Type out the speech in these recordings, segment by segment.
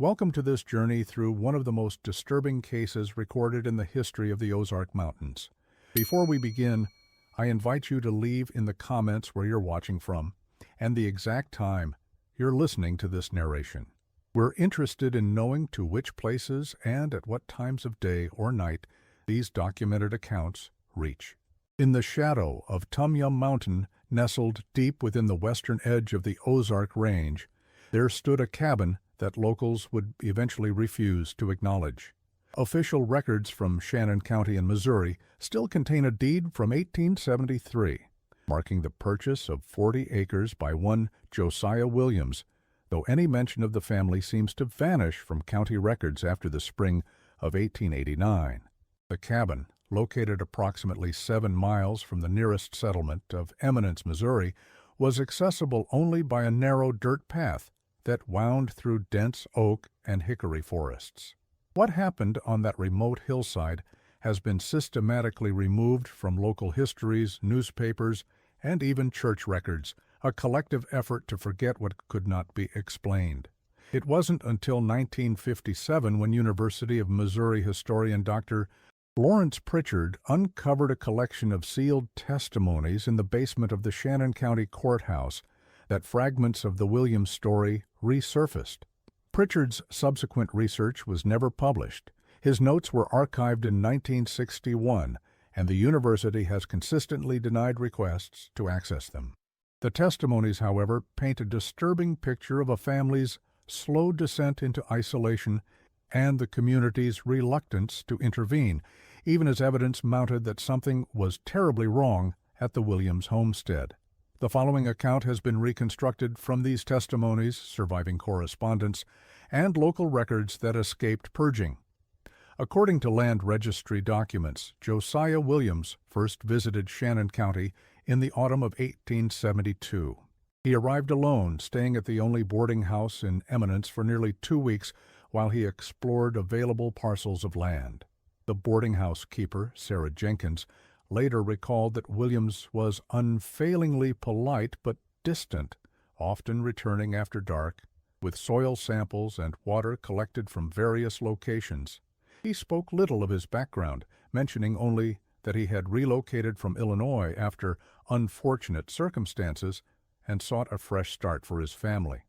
Welcome to this journey through one of the most disturbing cases recorded in the history of the Ozark Mountains. Before we begin, I invite you to leave in the comments where you're watching from and the exact time you're listening to this narration. We're interested in knowing to which places and at what times of day or night these documented accounts reach. In the shadow of Tum Yum Mountain, nestled deep within the western edge of the Ozark Range, there stood a cabin that locals would eventually refuse to acknowledge. Official records from Shannon County in Missouri still contain a deed from 1873, marking the purchase of 40 acres by one Josiah Williams, though any mention of the family seems to vanish from county records after the spring of 1889. The cabin, located approximately 7 miles from the nearest settlement of Eminence, Missouri, was accessible only by a narrow dirt path that wound through dense oak and hickory forests. What happened on that remote hillside has been systematically removed from local histories, newspapers, and even church records, a collective effort to forget what could not be explained. It wasn't until 1957 when University of Missouri historian Dr. Lawrence Pritchard uncovered a collection of sealed testimonies in the basement of the Shannon County Courthouse that fragments of the Williams story resurfaced. Pritchard's subsequent research was never published. His notes were archived in 1961, and the university has consistently denied requests to access them. The testimonies, however, paint a disturbing picture of a family's slow descent into isolation and the community's reluctance to intervene, even as evidence mounted that something was terribly wrong at the Williams homestead. The following account has been reconstructed from these testimonies, surviving correspondence, and local records that escaped purging. According to land registry documents, Josiah Williams first visited Shannon County in the autumn of 1872. He arrived alone, staying at the only boarding house in Eminence for nearly 2 weeks while he explored available parcels of land. The boarding house keeper, Sarah Jenkins, later recalled that Williams was unfailingly polite but distant, often returning after dark, with soil samples and water collected from various locations. He spoke little of his background, mentioning only that he had relocated from Illinois after unfortunate circumstances and sought a fresh start for his family.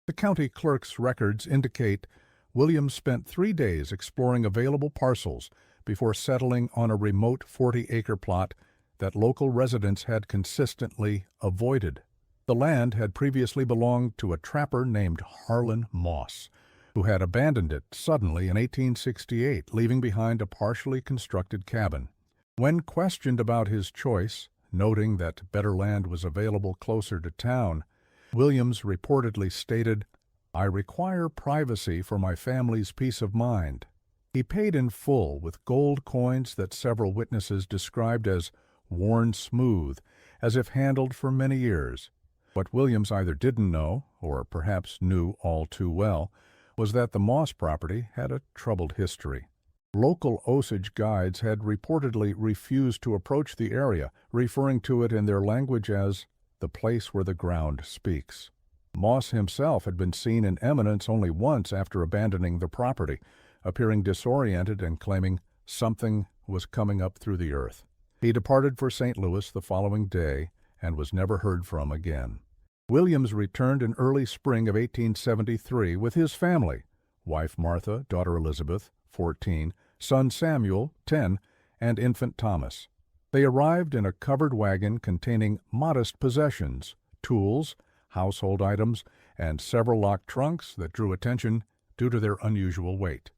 The county clerk's records indicate Williams spent 3 days exploring available parcels before settling on a remote 40-acre plot that local residents had consistently avoided. The land had previously belonged to a trapper named Harlan Moss, who had abandoned it suddenly in 1868, leaving behind a partially constructed cabin. When questioned about his choice, noting that better land was available closer to town, Williams reportedly stated, "I require privacy for my family's peace of mind." He paid in full with gold coins that several witnesses described as worn smooth, as if handled for many years. What Williams either didn't know, or perhaps knew all too well, was that the Moss property had a troubled history. Local Osage guides had reportedly refused to approach the area, referring to it in their language as the place where the ground speaks. Moss himself had been seen in Eminence only once after abandoning the property, appearing disoriented and claiming something was coming up through the earth. He departed for St. Louis the following day and was never heard from again. Williams returned in early spring of 1873 with his family, wife Martha, daughter Elizabeth, 14, son Samuel, 10, and infant Thomas. They arrived in a covered wagon containing modest possessions, tools, household items, and several locked trunks that drew attention due to their unusual weight.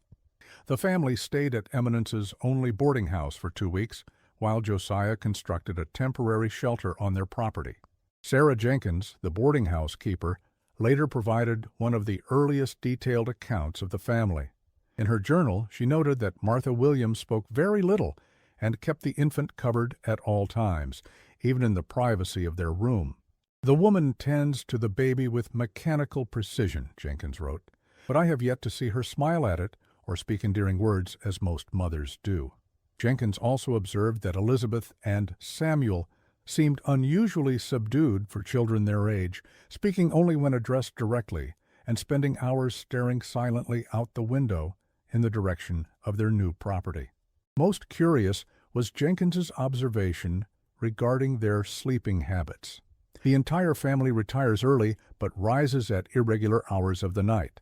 The family stayed at Eminence's only boarding house for 2 weeks, while Josiah constructed a temporary shelter on their property. Sarah Jenkins, the boarding house keeper, later provided one of the earliest detailed accounts of the family. In her journal, she noted that Martha Williams spoke very little and kept the infant covered at all times, even in the privacy of their room. "The woman tends to the baby with mechanical precision," Jenkins wrote, "but I have yet to see her smile at it or speak endearing words as most mothers do." Jenkins also observed that Elizabeth and Samuel seemed unusually subdued for children their age, speaking only when addressed directly, and spending hours staring silently out the window in the direction of their new property. Most curious was Jenkins's observation regarding their sleeping habits. The entire family retires early but rises at irregular hours of the night.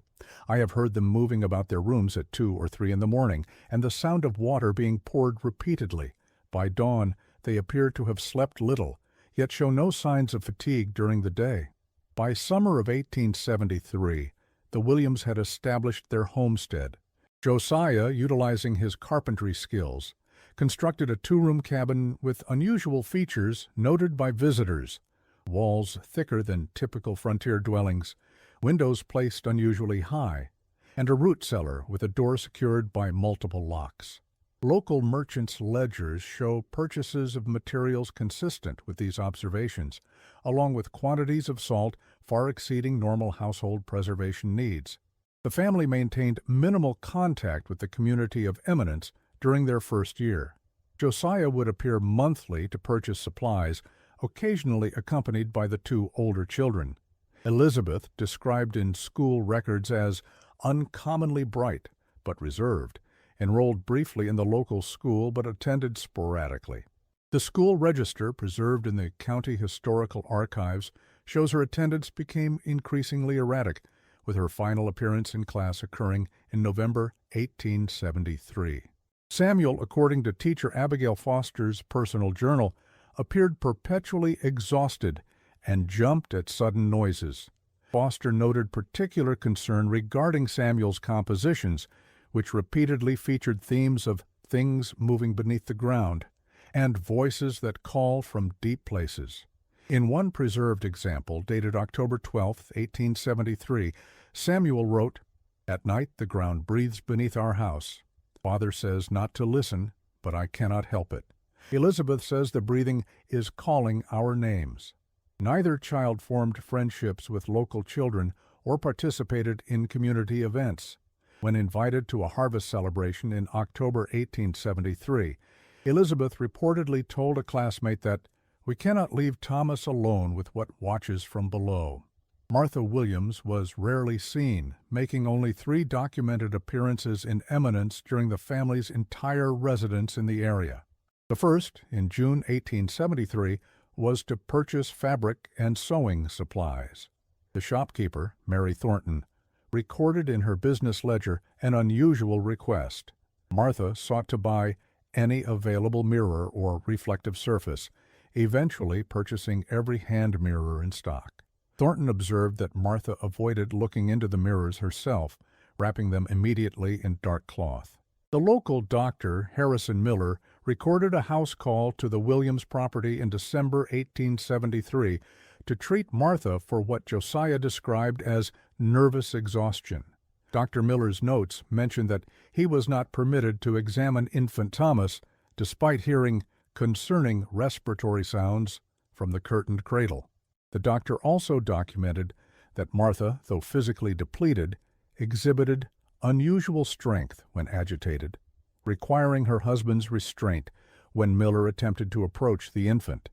I have heard them moving about their rooms at 2 or 3 in the morning, and the sound of water being poured repeatedly. By dawn, they appear to have slept little, yet show no signs of fatigue during the day. By summer of 1873, the Williams had established their homestead. Josiah, utilizing his carpentry skills, constructed a 2-room cabin with unusual features noted by visitors: walls thicker than typical frontier dwellings, windows placed unusually high, and a root cellar with a door secured by multiple locks. Local merchants' ledgers show purchases of materials consistent with these observations, along with quantities of salt far exceeding normal household preservation needs. The family maintained minimal contact with the community of eminence during their first year. Josiah would appear monthly to purchase supplies, occasionally accompanied by the 2 older children. Elizabeth, described in school records as uncommonly bright but reserved, enrolled briefly in the local school but attended sporadically. The school register, preserved in the County Historical Archives, shows her attendance became increasingly erratic, with her final appearance in class occurring in November 1873. Samuel, according to teacher Abigail Foster's personal journal, appeared perpetually exhausted and jumped at sudden noises. Foster noted particular concern regarding Samuel's compositions, which repeatedly featured themes of things moving beneath the ground and voices that call from deep places. In one preserved example, dated October 12, 1873, Samuel wrote, "At night the ground breathes beneath our house. Father says not to listen, but I cannot help it. Elizabeth says the breathing is calling our names." Neither child formed friendships with local children or participated in community events. When invited to a harvest celebration in October 1873, Elizabeth reportedly told a classmate that, "We cannot leave Thomas alone with what watches from below." Martha Williams was rarely seen, making only 3 documented appearances in eminence during the family's entire residence in the area. The first, in June 1873, was to purchase fabric and sewing supplies. The shopkeeper, Mary Thornton, recorded in her business ledger an unusual request. Martha sought to buy any available mirror or reflective surface, eventually purchasing every hand mirror in stock. Thornton observed that Martha avoided looking into the mirrors herself, wrapping them immediately in dark cloth. The local doctor, Harrison Miller, recorded a house call to the Williams property in December 1873 to treat Martha for what Josiah described as nervous exhaustion. Dr. Miller's notes mention that he was not permitted to examine infant Thomas, despite hearing concerning respiratory sounds from the curtained cradle. The doctor also documented that Martha, though physically depleted, exhibited unusual strength when agitated, requiring her husband's restraint when Miller attempted to approach the infant.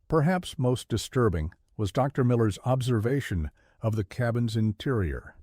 Perhaps most disturbing was Dr. Miller's observation of the cabin's interior.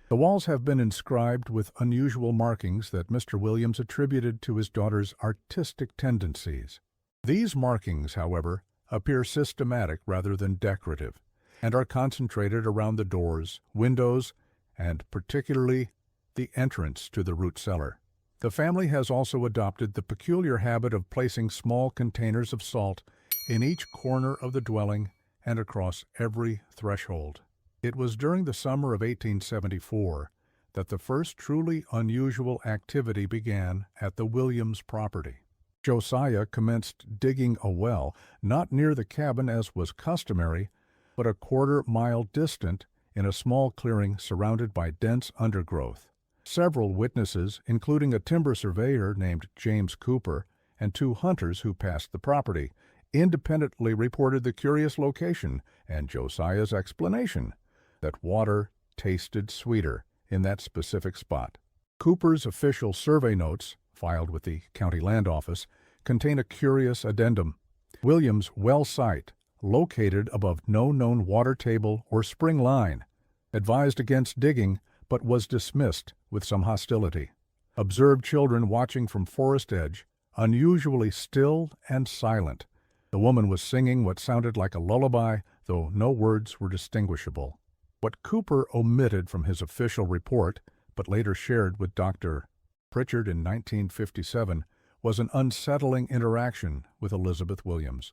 The walls have been inscribed with unusual markings that Mr. Williams attributed to his daughter's artistic tendencies. These markings, however, appear systematic rather than decorative, and are concentrated around the doors, windows, and particularly the entrance to the root cellar. The family has also adopted the peculiar habit of placing small containers of salt in each corner of the dwelling and across every threshold. It was during the summer of 1874 that the first truly unusual activity began at the Williams property. Josiah commenced digging a well, not near the cabin as was customary, but a quarter-mile distant in a small clearing surrounded by dense undergrowth. Several witnesses, including a timber surveyor named James Cooper and 2 hunters who passed the property, independently reported the curious location and Josiah's explanation that water tasted sweeter in that specific spot. Cooper's official survey notes, filed with the County Land Office, contain a curious addendum. Williams well site, located above no known water table or spring line. advised against digging, but was dismissed with some hostility. Observed children watching from forest edge, unusually still and silent. The woman was singing what sounded like a lullaby, though no words were distinguishable. What Cooper omitted from his official report, but later shared with Dr. Pritchard in 1957, was an unsettling interaction with Elizabeth Williams.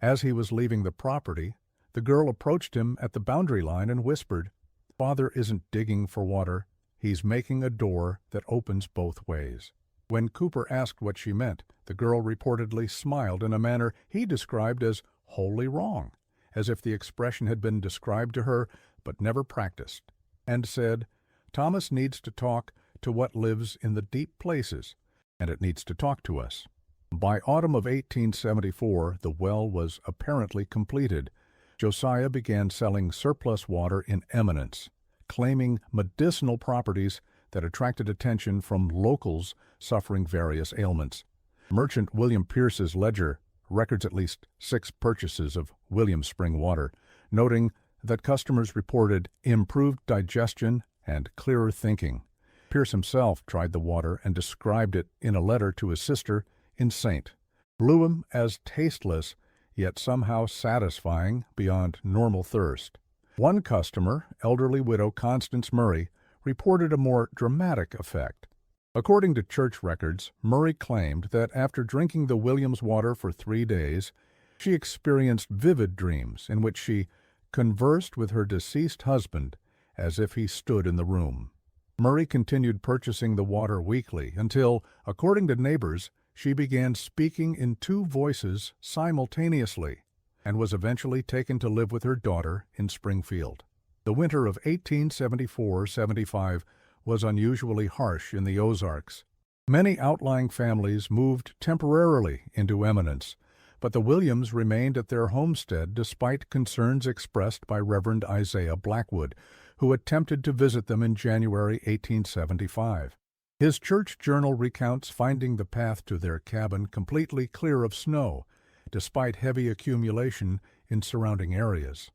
As he was leaving the property, the girl approached him at the boundary line and whispered, "Father isn't digging for water, he's making a door that opens both ways." When Cooper asked what she meant, the girl reportedly smiled in a manner he described as wholly wrong, as if the expression had been described to her but never practiced, and said, "Thomas needs to talk to what lives in the deep places, and it needs to talk to us." By autumn of 1874, the well was apparently completed. Josiah began selling surplus water in eminence, claiming medicinal properties that attracted attention from locals suffering various ailments. Merchant William Pierce's ledger records at least 6 purchases of Williams Spring water, noting that customers reported improved digestion and clearer thinking. Pierce himself tried the water and described it in a letter to his sister in St. Louis as tasteless, yet somehow satisfying beyond normal thirst. One customer, elderly widow Constance Murray, reported a more dramatic effect. According to church records, Murray claimed that after drinking the Williams water for 3 days, she experienced vivid dreams in which she conversed with her deceased husband as if he stood in the room. Murray continued purchasing the water weekly until, according to neighbors, she began speaking in 2 voices simultaneously and was eventually taken to live with her daughter in Springfield. The winter of 1874-75 was unusually harsh in the Ozarks. Many outlying families moved temporarily into eminence, but the Williams remained at their homestead despite concerns expressed by Reverend Isaiah Blackwood, who attempted to visit them in January 1875. His church journal recounts finding the path to their cabin completely clear of snow, despite heavy accumulation in surrounding areas.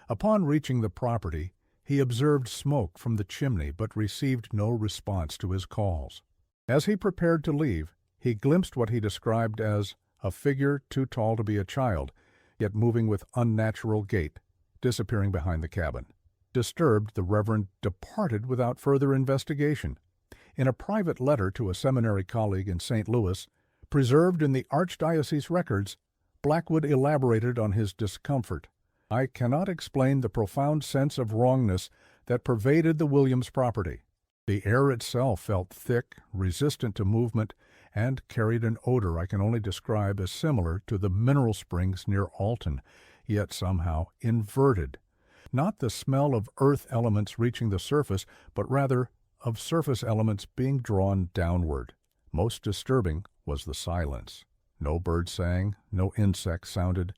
Upon reaching the property, he observed smoke from the chimney but received no response to his calls. As he prepared to leave, he glimpsed what he described as a figure too tall to be a child, yet moving with unnatural gait, disappearing behind the cabin. Disturbed, the Reverend departed without further investigation. In a private letter to a seminary colleague in St. Louis, preserved in the Archdiocese records, Blackwood elaborated on his discomfort. "I cannot explain the profound sense of wrongness that pervaded the Williams property. The air itself felt thick, resistant to movement, and carried an odor I can only describe as similar to the mineral springs near Alton, yet somehow inverted. Not the smell of earth elements reaching the surface, but rather of surface elements being drawn downward. Most disturbing was the silence. No bird sang, no insect sounded.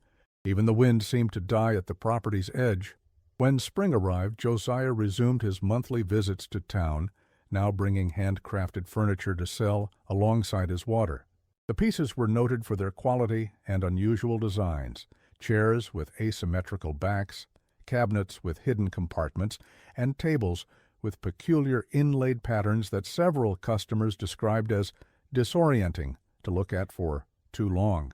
Even the wind seemed to die at the property's edge. When spring arrived, Josiah resumed his monthly visits to town, now bringing handcrafted furniture to sell alongside his water. The pieces were noted for their quality and unusual designs: chairs with asymmetrical backs, cabinets with hidden compartments, and tables with peculiar inlaid patterns that several customers described as disorienting to look at for too long.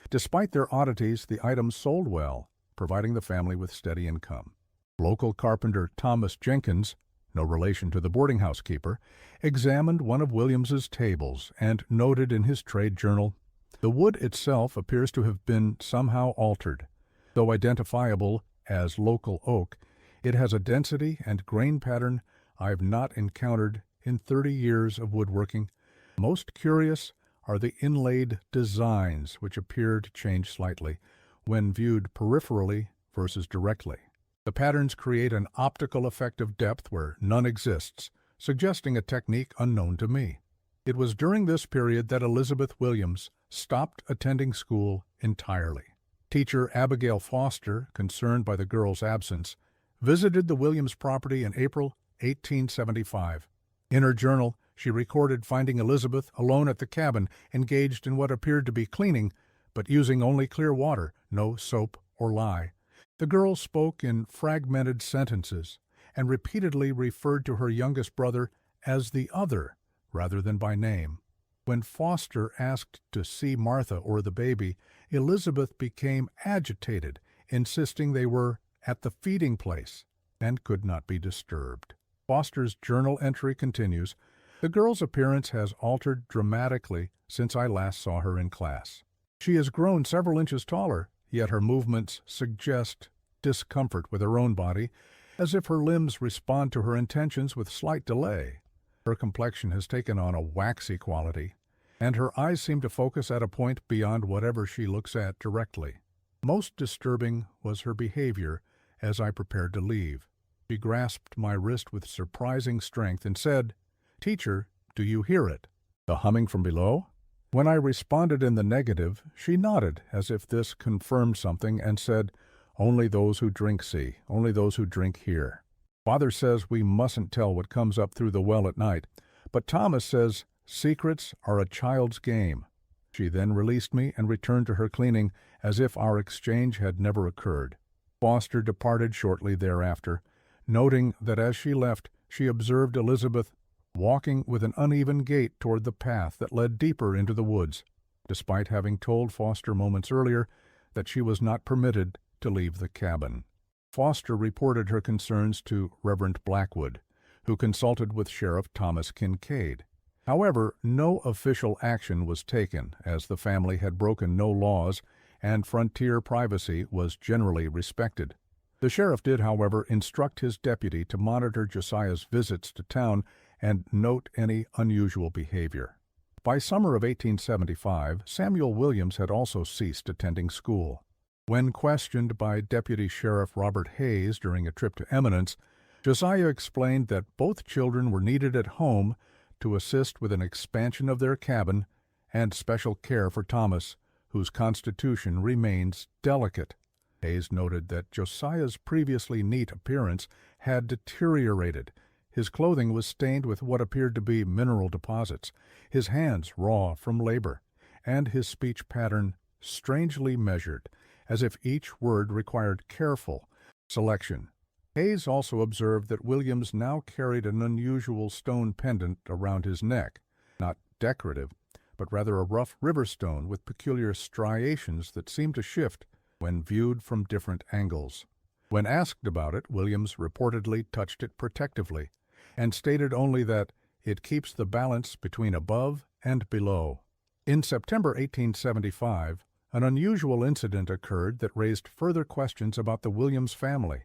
Despite their oddities, the items sold well, providing the family with steady income. Local carpenter Thomas Jenkins, no relation to the boarding house keeper, examined one of Williams's tables and noted in his trade journal, "The wood itself appears to have been somehow altered. Though identifiable as local oak, it has a density and grain pattern I've not encountered in 30 years of woodworking. Most curious are the inlaid designs, which appear to change slightly when viewed peripherally versus directly. The patterns create an optical effect of depth where none exists, suggesting a technique unknown to me." It was during this period that Elizabeth Williams stopped attending school entirely. Teacher Abigail Foster, concerned by the girl's absence, visited the Williams property in April 1875. In her journal, she recorded finding Elizabeth alone at the cabin, engaged in what appeared to be cleaning, but using only clear water, no soap or lye. The girl spoke in fragmented sentences, and repeatedly referred to her youngest brother as the other rather than by name. When Foster asked to see Martha or the baby, Elizabeth became agitated, insisting they were at the feeding place and could not be disturbed. Foster's journal entry continues, "The girl's appearance has altered dramatically since I last saw her in class. She has grown several inches taller, yet her movements suggest discomfort with her own body, as if her limbs respond to her intentions with slight delay. Her complexion has taken on a waxy quality, and her eyes seem to focus at a point beyond whatever she looks at directly. Most disturbing was her behavior as I prepared to leave. She grasped my wrist with surprising strength and said, 'Teacher, do you hear it?' The humming from below? When I responded in the negative, she nodded as if this confirmed something and said, 'Only those who drink see, only those who drink hear. Father says we mustn't tell what comes up through the well at night, but Thomas says secrets are a child's game.' She then released me and returned to her cleaning as if our exchange had never occurred. Foster departed shortly thereafter, noting that as she left, she observed Elizabeth walking with an uneven gait toward the path that led deeper into the woods, despite having told Foster moments earlier that she was not permitted to leave the cabin. Foster reported her concerns to Reverend Blackwood, who consulted with Sheriff Thomas Kincaid. However, no official action was taken, as the family had broken no laws and frontier privacy was generally respected. The sheriff did, however, instruct his deputy to monitor Josiah's visits to town and note any unusual behavior. By summer of 1875, Samuel Williams had also ceased attending school. When questioned by Deputy Sheriff Robert Hayes during a trip to Eminence, Josiah explained that both children were needed at home to assist with an expansion of their cabin and special care for Thomas, whose constitution remains delicate. Hayes noted that Josiah's previously neat appearance had deteriorated. His clothing was stained with what appeared to be mineral deposits, his hands raw from labor, and his speech pattern strangely measured, as if each word required careful selection. Hayes also observed that Williams now carried an unusual stone pendant around his neck, not decorative, but rather a rough river stone with peculiar striations that seemed to shift when viewed from different angles. When asked about it, Williams reportedly touched it protectively and stated only that it keeps the balance between above and below. In September 1875, an unusual incident occurred that raised further questions about the Williams family.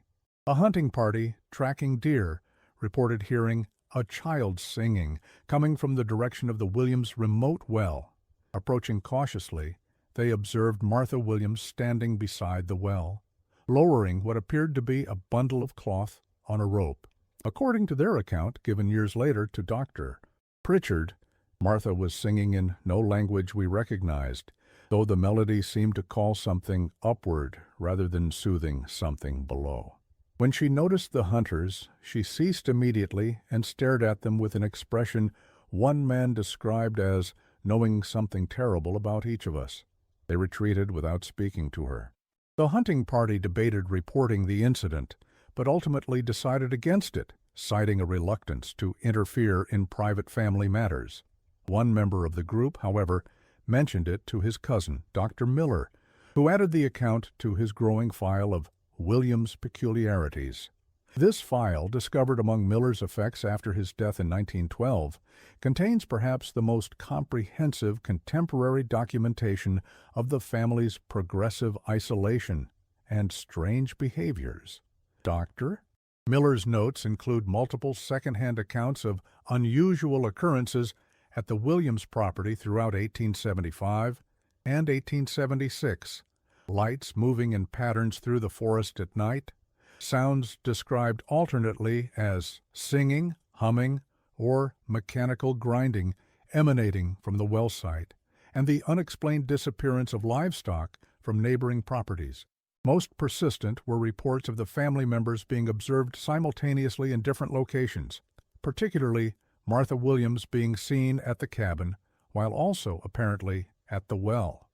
A hunting party tracking deer reported hearing a child singing coming from the direction of the Williams' remote well. Approaching cautiously, they observed Martha Williams standing beside the well, lowering what appeared to be a bundle of cloth on a rope. According to their account, given years later to Dr. Pritchard, Martha was singing in no language we recognized, though the melody seemed to call something upward rather than soothing something below. When she noticed the hunters, she ceased immediately and stared at them with an expression one man described as knowing something terrible about each of us. They retreated without speaking to her. The hunting party debated reporting the incident, but ultimately decided against it, citing a reluctance to interfere in private family matters. One member of the group, however, mentioned it to his cousin, Dr. Miller, who added the account to his growing file of Williams' peculiarities. This file, discovered among Miller's effects after his death in 1912, contains perhaps the most comprehensive contemporary documentation of the family's progressive isolation and strange behaviors. Dr. Miller's notes include multiple second-hand accounts of unusual occurrences at the Williams property throughout 1875 and 1876, lights moving in patterns through the forest at night, sounds described alternately as singing, humming, or mechanical grinding emanating from the well site, and the unexplained disappearance of livestock from neighboring properties. Most persistent were reports of the family members being observed simultaneously in different locations, particularly Martha Williams being seen at the cabin, while also apparently at the well.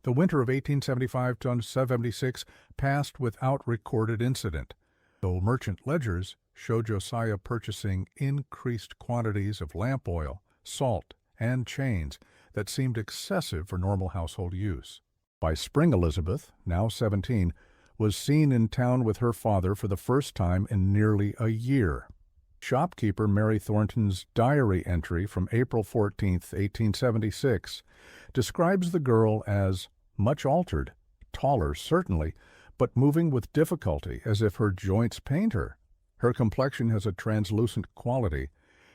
The winter of 1875-76 passed without recorded incident, though merchant ledgers show Josiah purchasing increased quantities of lamp oil, salt, and chains that seemed excessive for normal household use. By spring, Elizabeth, now 17, was seen in town with her father for the first time in nearly a year. Shopkeeper Mary Thornton's diary entry from April 14, 1876, describes the girl as much altered, taller certainly, but moving with difficulty as if her joints pained her. Her complexion has a translucent quality,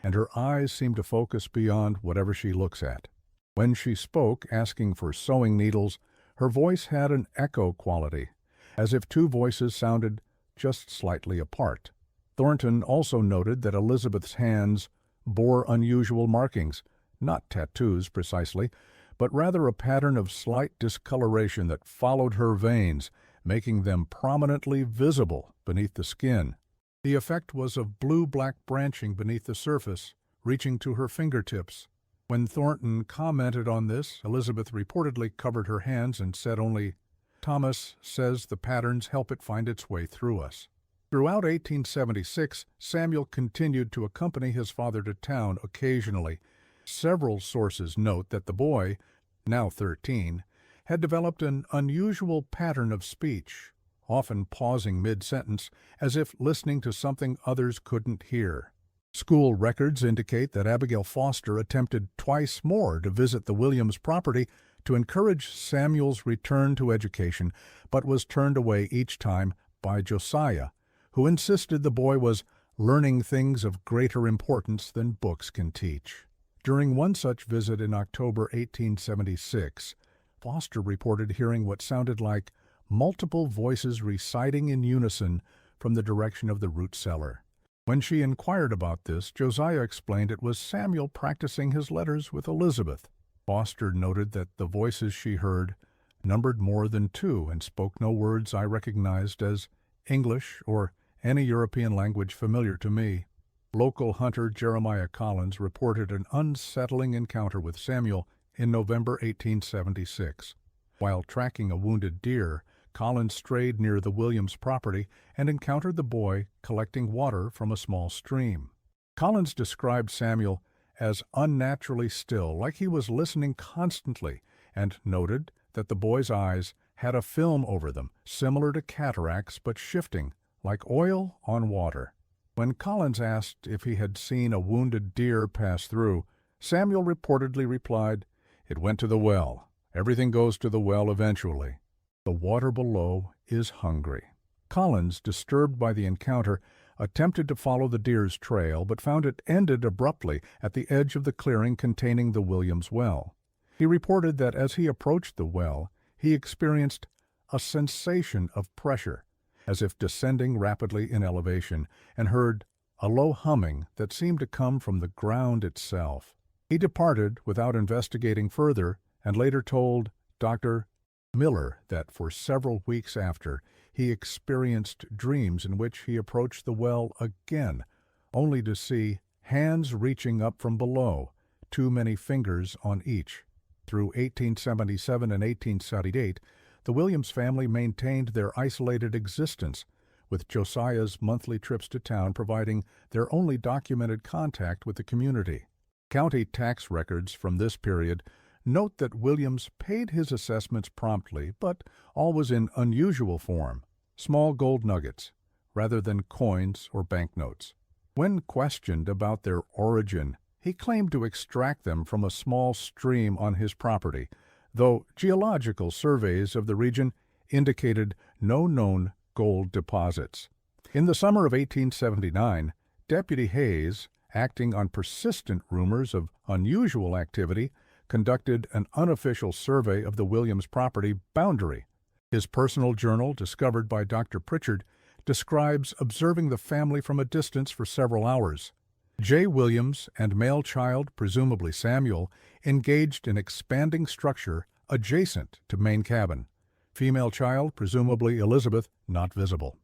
and her eyes seem to focus beyond whatever she looks at. When she spoke, asking for sewing needles, her voice had an echo quality, as if two voices sounded just slightly apart. Thornton also noted that Elizabeth's hands bore unusual markings, not tattoos precisely, but rather a pattern of slight discoloration that followed her veins, making them prominently visible beneath the skin. The effect was of blue-black branching beneath the surface, reaching to her fingertips. When Thornton commented on this, Elizabeth reportedly covered her hands and said only, "Thomas says the patterns help it find its way through us." Throughout 1876, Samuel continued to accompany his father to town occasionally. Several sources note that the boy, now 13, had developed an unusual pattern of speech, often pausing mid-sentence as if listening to something others couldn't hear. School records indicate that Abigail Foster attempted twice more to visit the Williams property to encourage Samuel's return to education, but was turned away each time by Josiah, who insisted the boy was learning things of greater importance than books can teach. During one such visit in October 1876, Foster reported hearing what sounded like multiple voices reciting in unison from the direction of the root cellar. When she inquired about this, Josiah explained it was Samuel practicing his letters with Elizabeth. Foster noted that the voices she heard numbered more than two and spoke no words I recognized as English or any European language familiar to me. Local hunter Jeremiah Collins reported an unsettling encounter with Samuel in November 1876. While tracking a wounded deer, Collins strayed near the Williams property and encountered the boy collecting water from a small stream. Collins described Samuel as unnaturally still, like he was listening constantly, and noted that the boy's eyes had a film over them, similar to cataracts but shifting, like oil on water. When Collins asked if he had seen a wounded deer pass through, Samuel reportedly replied, "It went to the well. Everything goes to the well eventually. The water below is hungry." Collins, disturbed by the encounter, attempted to follow the deer's trail, but found it ended abruptly at the edge of the clearing containing the Williams well. He reported that as he approached the well, he experienced a sensation of pressure, as if descending rapidly in elevation, and heard a low humming that seemed to come from the ground itself. He departed without investigating further, and later told Dr. Miller that for several weeks after, he experienced dreams in which he approached the well again, only to see hands reaching up from below, too many fingers on each. Through 1877 and 1878, the Williams family maintained their isolated existence, with Josiah's monthly trips to town providing their only documented contact with the community. County tax records from this period note that Williams paid his assessments promptly, but always in unusual form, small gold nuggets, rather than coins or banknotes. When questioned about their origin, he claimed to extract them from a small stream on his property, though geological surveys of the region indicated no known gold deposits. In the summer of 1879, Deputy Hayes, acting on persistent rumors of unusual activity, conducted an unofficial survey of the Williams property boundary. His personal journal, discovered by Dr. Pritchard, describes observing the family from a distance for several hours. J. Williams and male child, presumably Samuel, engaged in expanding structure adjacent to main cabin. Female child, presumably Elizabeth, not visible.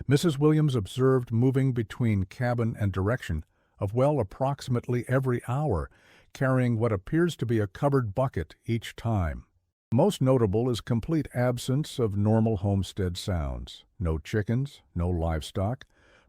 Mrs. Williams observed moving between cabin and direction of well approximately every hour, carrying what appears to be a covered bucket each time. Most notable is complete absence of normal homestead sounds. No chickens, no livestock,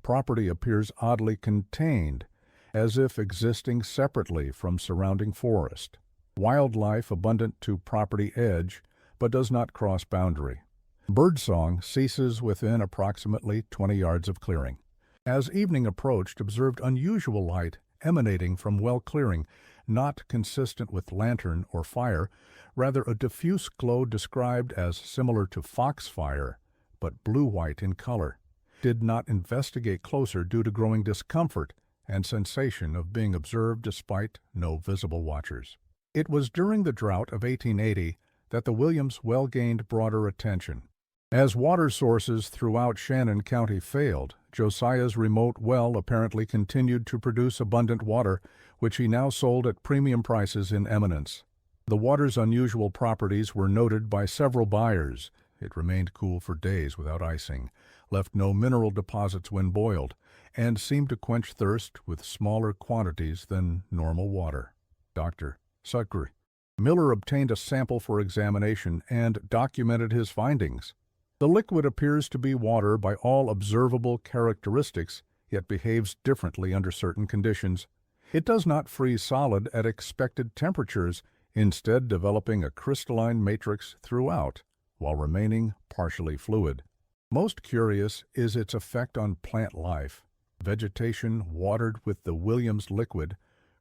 property appears oddly contained, as if existing separately from surrounding forest. Wildlife abundant to property edge, but does not cross boundary. Birdsong ceases within approximately 20 yards of clearing. As evening approached, observed unusual light emanating from well clearing, not consistent with lantern or fire, rather a diffuse glow described as similar to foxfire, but blue-white in color. Did not investigate closer due to growing discomfort and sensation of being observed despite no visible watchers. It was during the drought of 1880 that the Williams well gained broader attention. As water sources throughout Shannon County failed, Josiah's remote well apparently continued to produce abundant water, which he now sold at premium prices in eminence. The water's unusual properties were noted by several buyers. It remained cool for days without icing, left no mineral deposits when boiled, and seemed to quench thirst with smaller quantities than normal water. Dr. Sugri. Miller obtained a sample for examination and documented his findings. The liquid appears to be water by all observable characteristics, yet behaves differently under certain conditions. It does not freeze solid at expected temperatures, instead developing a crystalline matrix throughout, while remaining partially fluid. Most curious is its effect on plant life. Vegetation watered with the Williams liquid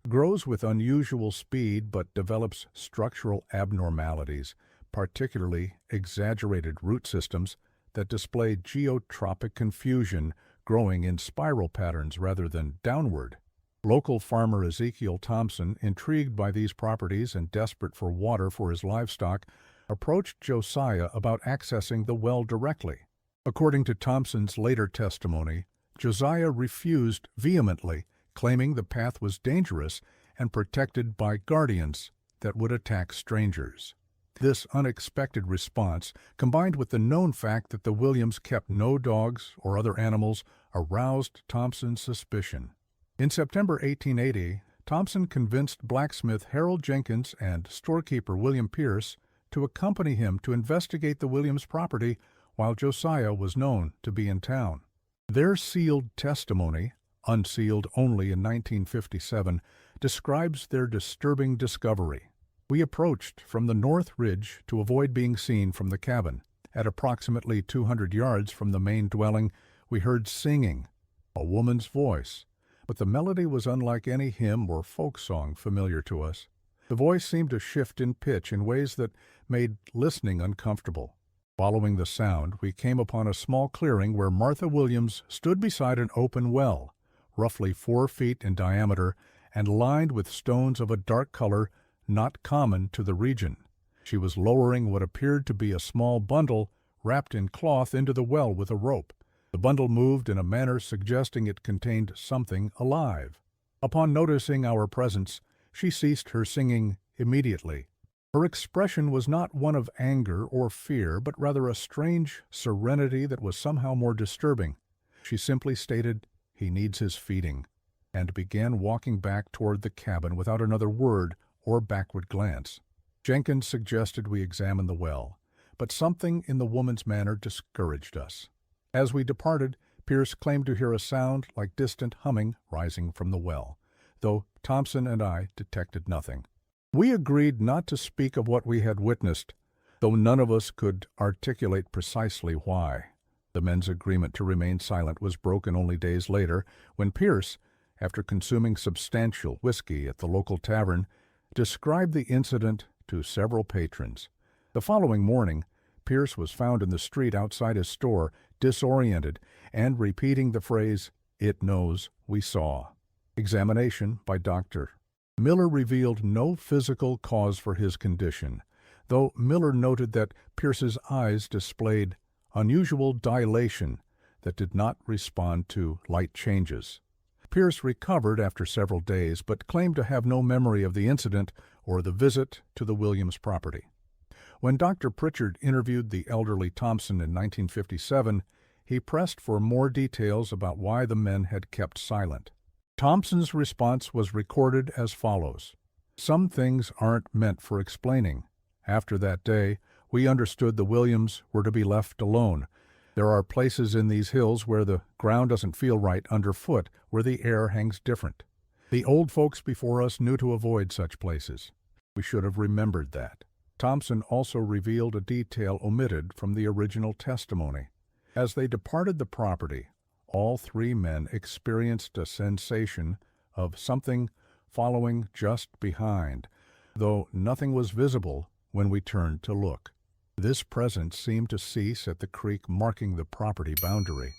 grows with unusual speed but develops structural abnormalities, particularly exaggerated root systems that display geotropic confusion, growing in spiral patterns rather than downward. Local farmer Ezekiel Thompson, intrigued by these properties and desperate for water for his livestock, approached Josiah about accessing the well directly. According to Thompson's later testimony, Josiah refused vehemently, claiming the path was dangerous and protected by guardians that would attack strangers. This unexpected response, combined with the known fact that the Williams kept no dogs or other animals, aroused Thompson's suspicion. In September 1880, Thompson convinced blacksmith Harold Jenkins and storekeeper William Pierce to accompany him to investigate the Williams property while Josiah was known to be in town. Their sealed testimony, unsealed only in 1957, describes their disturbing discovery. We approached from the north ridge to avoid being seen from the cabin. At approximately 200 yards from the main dwelling, we heard singing, a woman's voice, but the melody was unlike any hymn or folk song familiar to us. The voice seemed to shift in pitch in ways that made listening uncomfortable. Following the sound, we came upon a small clearing where Martha Williams stood beside an open well, roughly 4 feet in diameter and lined with stones of a dark color not common to the region. She was lowering what appeared to be a small bundle wrapped in cloth into the well with a rope. The bundle moved in a manner suggesting it contained something alive. Upon noticing our presence, she ceased her singing immediately. Her expression was not one of anger or fear, but rather a strange serenity that was somehow more disturbing. She simply stated, "He needs his feeding," and began walking back toward the cabin without another word or backward glance. Jenkins suggested we examine the well, but something in the woman's manner discouraged us. As we departed, Pierce claimed to hear a sound like distant humming rising from the well, though Thompson and I detected nothing. We agreed not to speak of what we had witnessed, though none of us could articulate precisely why. The men's agreement to remain silent was broken only days later, when Pierce, after consuming substantial whiskey at the local tavern, described the incident to several patrons. The following morning, Pierce was found in the street outside his store, disoriented, and repeating the phrase, "It knows we saw." Examination by Dr. Miller revealed no physical cause for his condition, though Miller noted that Pierce's eyes displayed unusual dilation that did not respond to light changes. Pierce recovered after several days, but claimed to have no memory of the incident or the visit to the Williams property. When Dr. Pritchard interviewed the elderly Thompson in 1957, he pressed for more details about why the men had kept silent. Thompson's response was recorded as follows: "Some things aren't meant for explaining. After that day, we understood the Williams were to be left alone. There are places in these hills where the ground doesn't feel right underfoot, where the air hangs different. The old folks before us knew to avoid such places. We should have remembered that. Thompson also revealed a detail omitted from the original testimony. As they departed the property, all three men experienced a sensation of something following just behind, though nothing was visible when we turned to look. This presence seemed to cease at the creek marking the property boundary,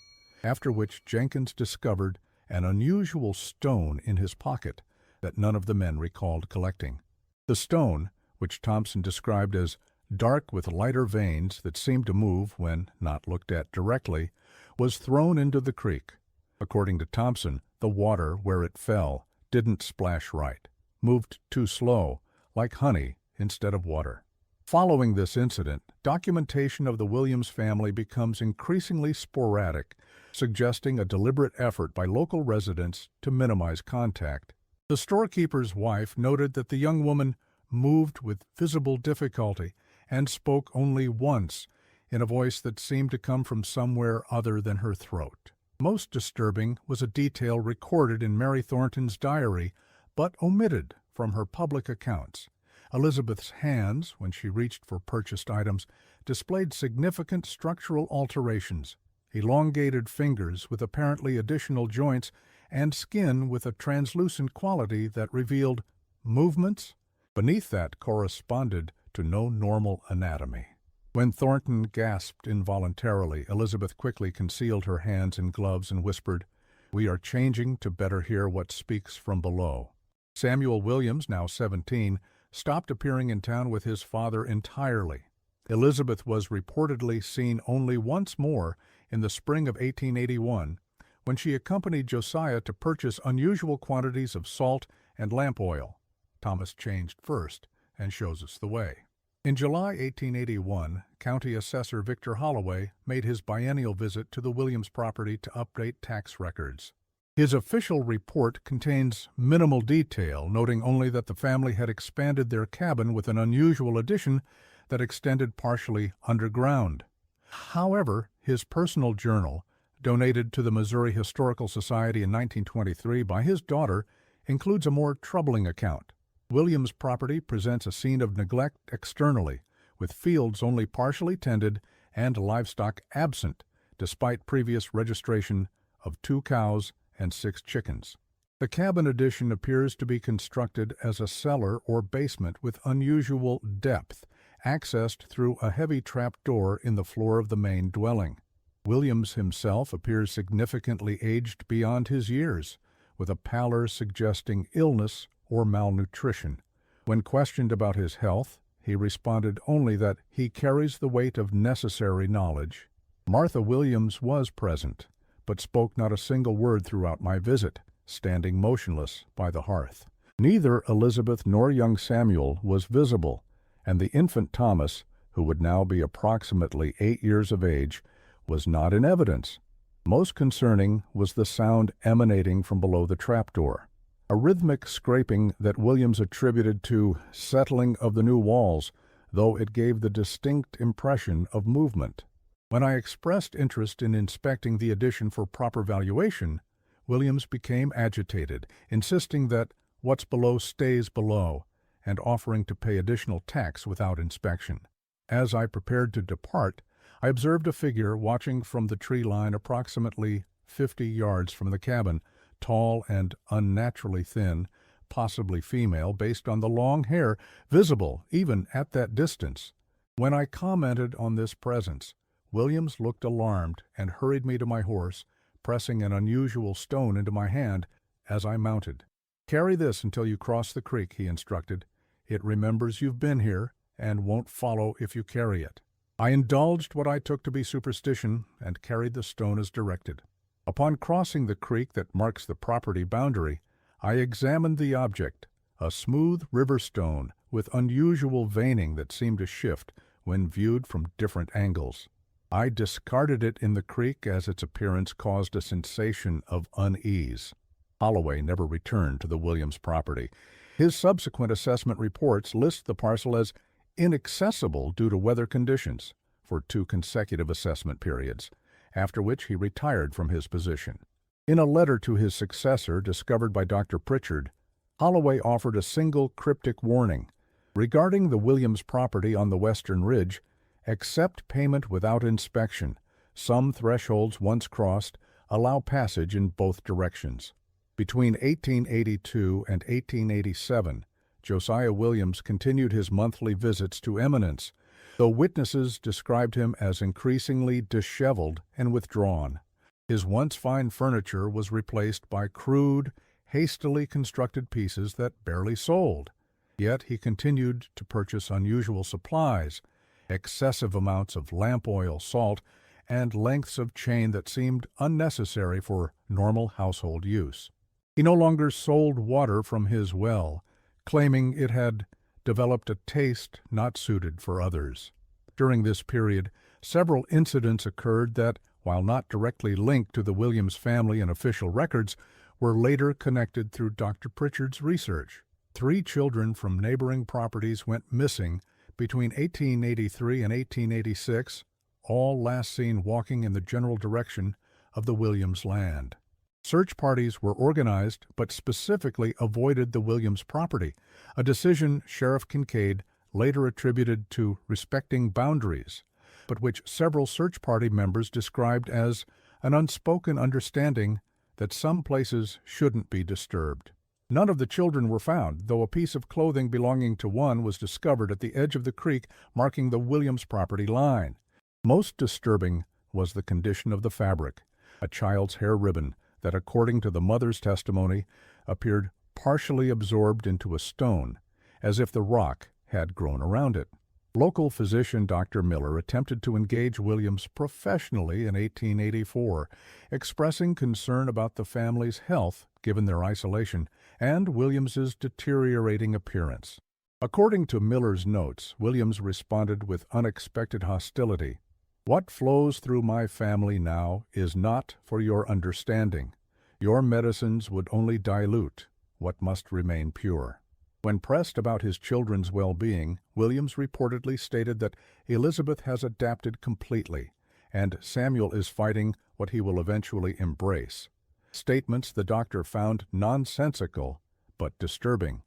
after which Jenkins discovered an unusual stone in his pocket that none of the men recalled collecting. The stone, which Thompson described as dark with lighter veins that seemed to move when not looked at directly, was thrown into the creek. According to Thompson, the water, where it fell, didn't splash right, moved too slow, like honey instead of water. Following this incident, documentation of the Williams family becomes increasingly sporadic, suggesting a deliberate effort by local residents to minimize contact. The storekeeper's wife noted that the young woman moved with visible difficulty and spoke only once, in a voice that seemed to come from somewhere other than her throat. Most disturbing was a detail recorded in Mary Thornton's diary, but omitted from her public accounts. Elizabeth's hands, when she reached for purchased items, displayed significant structural alterations, elongated fingers with apparently additional joints, and skin with a translucent quality that revealed movements beneath that corresponded to no normal anatomy. When Thornton gasped involuntarily, Elizabeth quickly concealed her hands in gloves and whispered, "We are changing to better hear what speaks from below." Samuel Williams, now 17, stopped appearing in town with his father entirely. Elizabeth was reportedly seen only once more in the spring of 1881, when she accompanied Josiah to purchase unusual quantities of salt and lamp oil. Thomas changed first and shows us the way. In July 1881, County Assessor Victor Holloway made his biennial visit to the Williams property to update tax records. His official report contains minimal detail, noting only that the family had expanded their cabin with an unusual addition that extended partially underground. However, his personal journal, donated to the Missouri Historical Society in 1923 by his daughter, includes a more troubling account. Williams' property presents a scene of neglect externally, with fields only partially tended and livestock absent, despite previous registration of 2 cows and 6 chickens. The cabin addition appears to be constructed as a cellar or basement with unusual depth, accessed through a heavy trap door in the floor of the main dwelling. Williams himself appears significantly aged beyond his years, with a pallor suggesting illness or malnutrition. When questioned about his health, he responded only that he carries the weight of necessary knowledge. Martha Williams was present, but spoke not a single word throughout my visit, standing motionless by the hearth. Neither Elizabeth nor young Samuel was visible, and the infant Thomas, who would now be approximately 8 years of age, was not in evidence. Most concerning was the sound emanating from below the trapdoor, a rhythmic scraping that Williams attributed to settling of the new walls, though it gave the distinct impression of movement. When I expressed interest in inspecting the addition for proper valuation, Williams became agitated, insisting that what's below stays below, and offering to pay additional tax without inspection. As I prepared to depart, I observed a figure watching from the tree line approximately 50 yards from the cabin, tall and unnaturally thin, possibly female based on the long hair visible even at that distance. When I commented on this presence, Williams looked alarmed and hurried me to my horse, pressing an unusual stone into my hand as I mounted. "Carry this until you cross the creek," he instructed. "It remembers you've been here and won't follow if you carry it." I indulged what I took to be superstition and carried the stone as directed. Upon crossing the creek that marks the property boundary, I examined the object, a smooth river stone with unusual veining that seemed to shift when viewed from different angles. I discarded it in the creek as its appearance caused a sensation of unease. Holloway never returned to the Williams property. His subsequent assessment reports list the parcel as inaccessible due to weather conditions for 2 consecutive assessment periods. after which he retired from his position. In a letter to his successor discovered by Dr. Pritchard, Holloway offered a single cryptic warning. Regarding the Williams property on the Western Ridge, accept payment without inspection. Some thresholds once crossed allow passage in both directions. Between 1882 and 1887, Josiah Williams continued his monthly visits to eminence, though witnesses described him as increasingly disheveled and withdrawn. His once fine furniture was replaced by crude, hastily constructed pieces that barely sold. Yet he continued to purchase unusual supplies, excessive amounts of lamp oil, salt, and lengths of chain that seemed unnecessary for normal household use. He no longer sold water from his well, claiming it had developed a taste not suited for others. During this period, several incidents occurred that, while not directly linked to the Williams family in official records, were later connected through Dr. Pritchard's research. 3 children from neighboring properties went missing between 1883 and 1886, all last seen walking in the general direction of the Williams land. Search parties were organized but specifically avoided the Williams property, a decision Sheriff Kincaid later attributed to respecting boundaries, but which several search party members described as an unspoken understanding that some places shouldn't be disturbed. None of the children were found, though a piece of clothing belonging to one was discovered at the edge of the creek marking the Williams property line. Most disturbing was the condition of the fabric, a child's hair ribbon that, according to the mother's testimony, appeared partially absorbed into a stone, as if the rock had grown around it. Local physician Dr. Miller attempted to engage Williams professionally in 1884, expressing concern about the family's health given their isolation and Williams's deteriorating appearance. According to Miller's notes, Williams responded with unexpected hostility. "What flows through my family now is not for your understanding. Your medicines would only dilute what must remain pure." When pressed about his children's well-being, Williams reportedly stated that Elizabeth has adapted completely, and Samuel is fighting what he will eventually embrace. Statements the doctor found nonsensical but disturbing.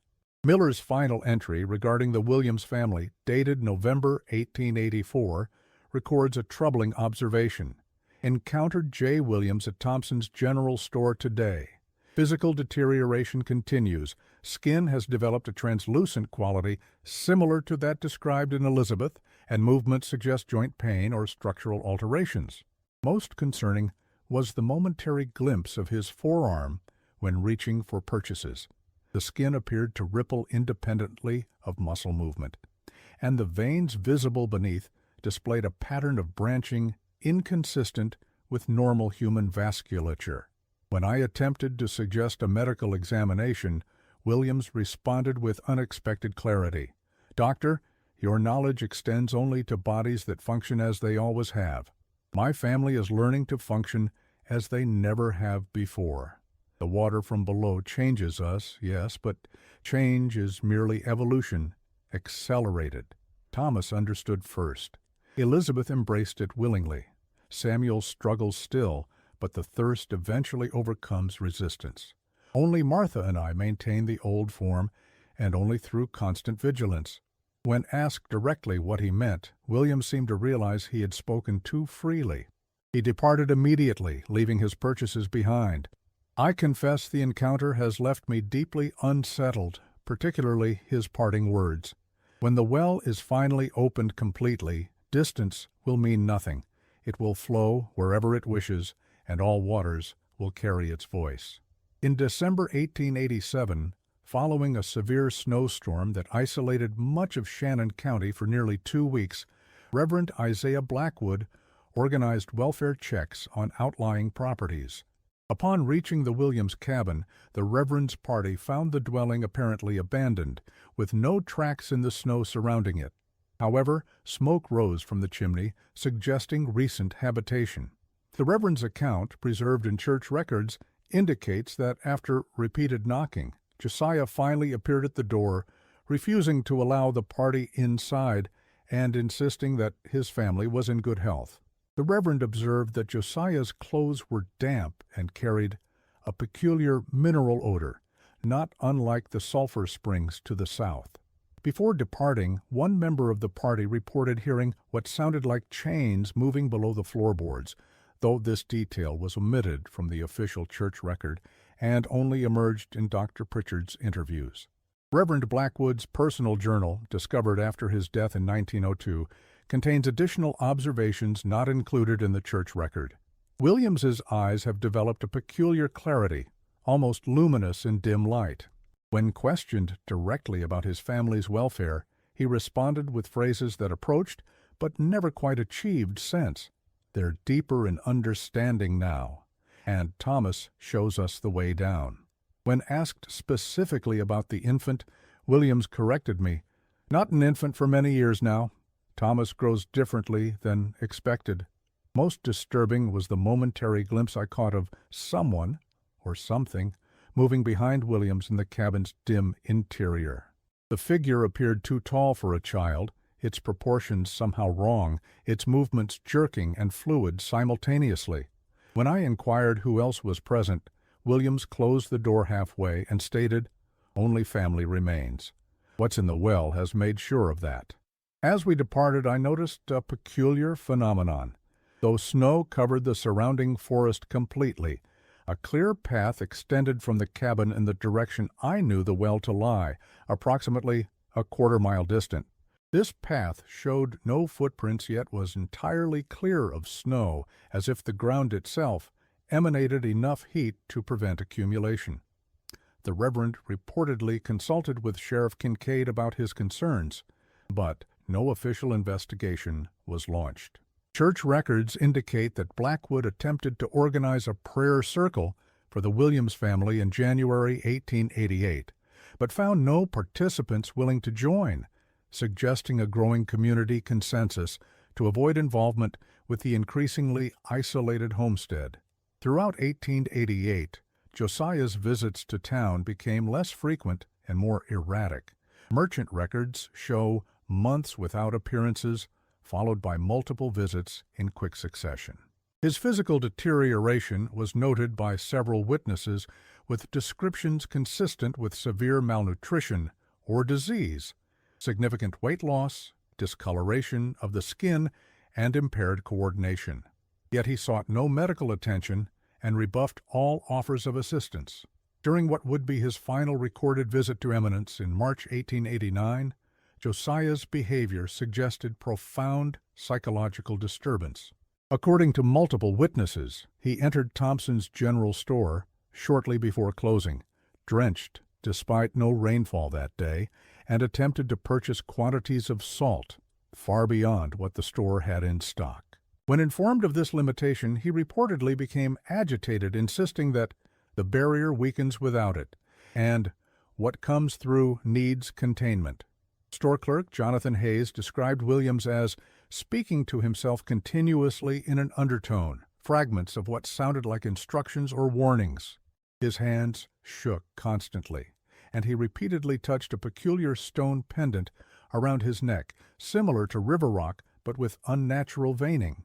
Miller's final entry regarding the Williams family, dated November 1884, records a troubling observation. Encountered J. Williams at Thompson's General Store today. Physical deterioration continues. Skin has developed a translucent quality similar to that described in Elizabeth, and movements suggest joint pain or structural alterations. Most concerning was the momentary glimpse of his forearm when reaching for purchases. The skin appeared to ripple independently of muscle movement, and the veins visible beneath displayed a pattern of branching inconsistent with normal human vasculature. When I attempted to suggest a medical examination, Williams responded with unexpected clarity. "Doctor, your knowledge extends only to bodies that function as they always have. My family is learning to function as they never have before. The water from below changes us, yes, but change is merely evolution, accelerated." Thomas understood first. Elizabeth embraced it willingly. Samuel struggles still, but the thirst eventually overcomes resistance. Only Martha and I maintain the old form, and only through constant vigilance. When asked directly what he meant, William seemed to realize he had spoken too freely. He departed immediately, leaving his purchases behind. "I confess the encounter has left me deeply unsettled, particularly his parting words. When the well is finally opened completely, distance will mean nothing. It will flow wherever it wishes, and all waters will carry its voice." In December 1887, following a severe snowstorm that isolated much of Shannon County for nearly 2 weeks, Reverend Isaiah Blackwood organized welfare checks on outlying properties. Upon reaching the Williams cabin, the Reverend's party found the dwelling apparently abandoned, with no tracks in the snow surrounding it. However, smoke rose from the chimney, suggesting recent habitation. The Reverend's account, preserved in church records, indicates that after repeated knocking, Josiah finally appeared at the door, refusing to allow the party inside and insisting that his family was in good health. The Reverend observed that Josiah's clothes were damp and carried a peculiar mineral odor, not unlike the sulfur springs to the south. Before departing, one member of the party reported hearing what sounded like chains moving below the floorboards, though this detail was omitted from the official church record and only emerged in Dr. Pritchard's interviews. Reverend Blackwood's personal journal, discovered after his death in 1902, contains additional observations not included in the church record. Williams's eyes have developed a peculiar clarity, almost luminous in dim light. When questioned directly about his family's welfare, he responded with phrases that approached, but never quite achieved, sense. They're deeper in understanding now, and Thomas shows us the way down. When asked specifically about the infant, Williams corrected me. Not an infant for many years now. Thomas grows differently than expected. Most disturbing was the momentary glimpse I caught of someone, or something, moving behind Williams in the cabin's dim interior. The figure appeared too tall for a child, its proportions somehow wrong, its movements jerking and fluid simultaneously. When I inquired who else was present, Williams closed the door halfway and stated, "Only family remains. What's in the well has made sure of that." As we departed, I noticed a peculiar phenomenon. Though snow covered the surrounding forest completely, a clear path extended from the cabin in the direction I knew the well to lie, approximately a quarter-mile distant. This path showed no footprints, yet was entirely clear of snow, as if the ground itself emanated enough heat to prevent accumulation. The Reverend reportedly consulted with Sheriff Kincaid about his concerns, but no official investigation was launched. Church records indicate that Blackwood attempted to organize a prayer circle for the Williams family in January 1888, but found no participants willing to join, suggesting a growing community consensus to avoid involvement with the increasingly isolated homestead. Throughout 1888, Josiah's visits to town became less frequent and more erratic. Merchant records show months without appearances, followed by multiple visits in quick succession. His physical deterioration was noted by several witnesses, with descriptions consistent with severe malnutrition or disease, significant weight loss, discoloration of the skin, and impaired coordination. Yet he sought no medical attention and rebuffed all offers of assistance. During what would be his final recorded visit to Eminence in March 1889, Josiah's behavior suggested profound psychological disturbance. According to multiple witnesses, he entered Thompson's general store shortly before closing, drenched despite no rainfall that day, and attempted to purchase quantities of salt far beyond what the store had in stock. When informed of this limitation, he reportedly became agitated, insisting that the barrier weakens without it, and what comes through needs containment. Store clerk Jonathan Hayes described Williams as speaking to himself continuously in an undertone, fragments of what sounded like instructions or warnings. His hands shook constantly, and he repeatedly touched a peculiar stone pendant around his neck, similar to river rock but with unnatural veining.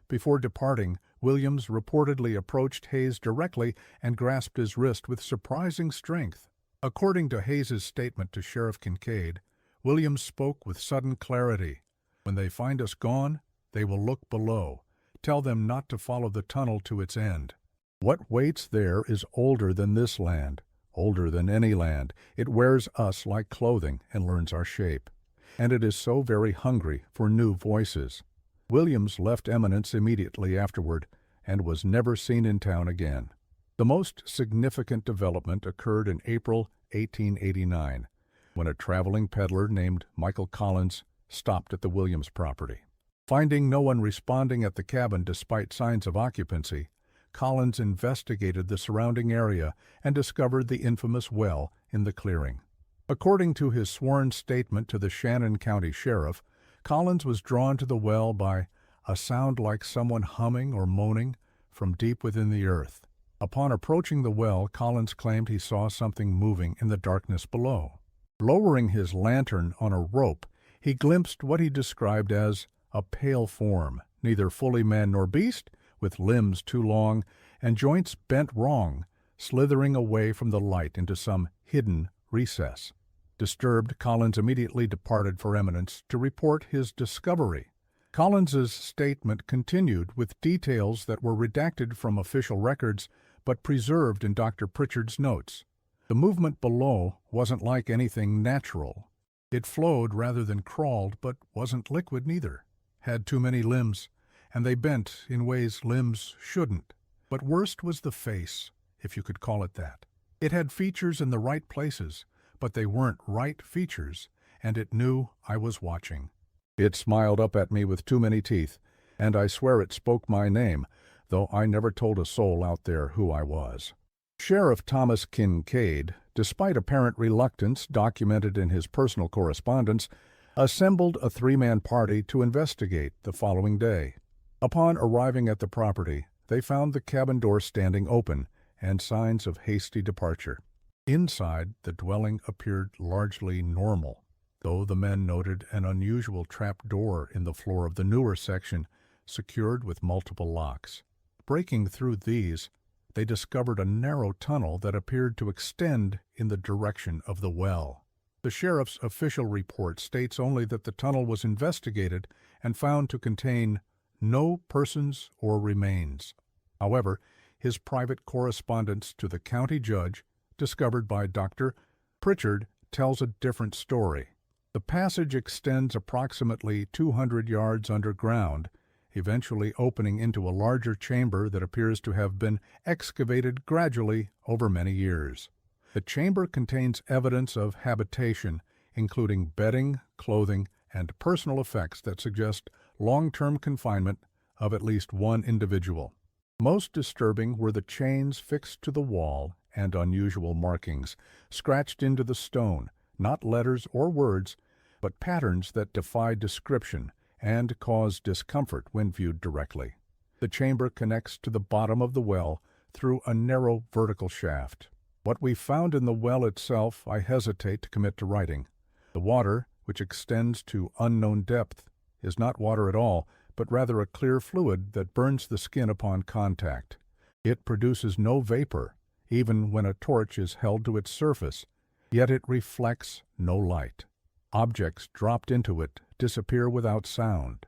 Before departing, Williams reportedly approached Hayes directly and grasped his wrist with surprising strength. According to Hayes's statement to Sheriff Kincaid, Williams spoke with sudden clarity. "When they find us gone, they will look below. Tell them not to follow the tunnel to its end. What waits there is older than this land, older than any land. It wears us like clothing and learns our shape. And it is so very hungry for new voices." Williams left Eminence immediately afterward and was never seen in town again. The most significant development occurred in April 1889, when a traveling peddler named Michael Collins stopped at the Williams property. Finding no one responding at the cabin despite signs of occupancy, Collins investigated the surrounding area and discovered the infamous well in the clearing. According to his sworn statement to the Shannon County Sheriff, Collins was drawn to the well by a sound like someone humming or moaning from deep within the earth. Upon approaching the well, Collins claimed he saw something moving in the darkness below. Lowering his lantern on a rope, he glimpsed what he described as a pale form, neither fully man nor beast, with limbs too long and joints bent wrong, slithering away from the light into some hidden recess. Disturbed, Collins immediately departed for Eminence to report his discovery. Collins's statement continued with details that were redacted from official records but preserved in Dr. Pritchard's notes. The movement below wasn't like anything natural. It flowed rather than crawled, but wasn't liquid neither. Had too many limbs, and they bent in ways limbs shouldn't. But worst was the face, if you could call it that. It had features in the right places, but they weren't right features, and it knew I was watching. It smiled up at me with too many teeth, and I swear it spoke my name, though I never told a soul out there who I was. Sheriff Thomas Kincaid, despite apparent reluctance documented in his personal correspondence, assembled a three-man party to investigate the following day. Upon arriving at the property, they found the cabin door standing open and signs of hasty departure. Inside, the dwelling appeared largely normal, though the men noted an unusual trap door in the floor of the newer section, secured with multiple locks. Breaking through these, they discovered a narrow tunnel that appeared to extend in the direction of the well. The sheriff's official report states only that the tunnel was investigated and found to contain no persons or remains. However, his private correspondence to the county judge, discovered by Dr. Pritchard, tells a different story. The passage extends approximately 200 yards underground, eventually opening into a larger chamber that appears to have been excavated gradually over many years. The chamber contains evidence of habitation, including bedding, clothing, and personal effects that suggest long-term confinement of at least one individual. Most disturbing were the chains fixed to the wall and unusual markings, scratched into the stone, not letters or words, but patterns that defy description and cause discomfort when viewed directly. The chamber connects to the bottom of the well through a narrow vertical shaft. What we found in the well itself I hesitate to commit to writing. The water, which extends to unknown depth, is not water at all, but rather a clear fluid that burns the skin upon contact. It produces no vapor, even when a torch is held to its surface, yet it reflects no light. Objects dropped into it disappear without sound.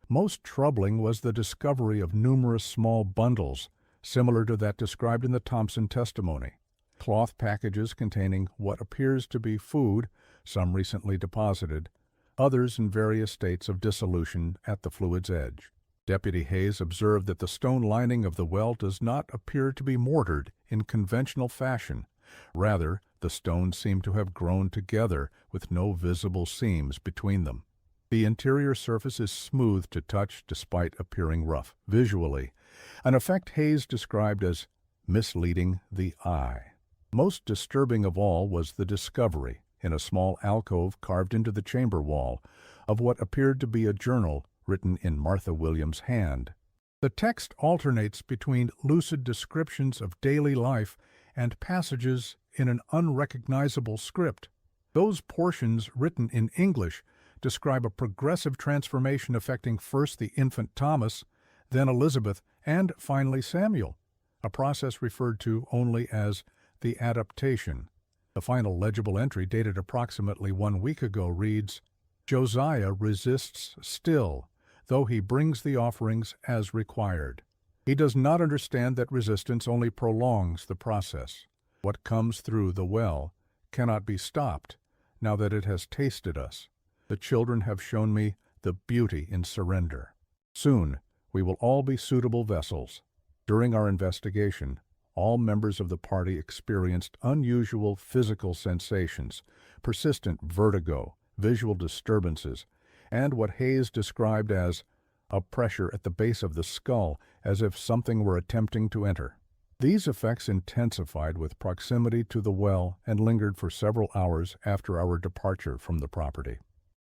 Most troubling was the discovery of numerous small bundles, similar to that described in the Thompson testimony. Cloth packages containing what appears to be food, some recently deposited, others in various states of dissolution at the fluid's edge. Deputy Hayes observed that the stone lining of the well does not appear to be mortared in conventional fashion. Rather, the stones seem to have grown together with no visible seams between them. The interior surface is smooth to touch despite appearing rough visually, an effect Hayes described as misleading the eye. Most disturbing of all was the discovery, in a small alcove carved into the chamber wall, of what appeared to be a journal written in Martha Williams' hand. The text alternates between lucid descriptions of daily life and passages in an unrecognizable script. Those portions written in English describe a progressive transformation affecting first the infant Thomas, then Elizabeth, and finally Samuel, a process referred to only as the adaptation. The final legible entry, dated approximately 1 week ago, reads, "Josiah resists still, though he brings the offerings as required. He does not understand that resistance only prolongs the process. What comes through the well cannot be stopped now that it has tasted us. The children have shown me the beauty in surrender. Soon we will all be suitable vessels." During our investigation, all members of the party experienced unusual physical sensations, persistent vertigo, visual disturbances, and what Hayes described as a pressure at the base of the skull, as if something were attempting to enter. These effects intensified with proximity to the well and lingered for several hours after our departure from the property.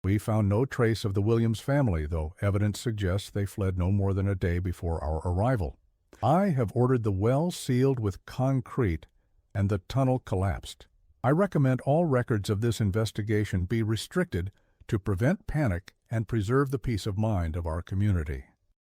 We found no trace of the Williams family, though evidence suggests they fled no more than a day before our arrival. I have ordered the well sealed with concrete and the tunnel collapsed. I recommend all records of this investigation be restricted to prevent panic and preserve the peace of mind of our community.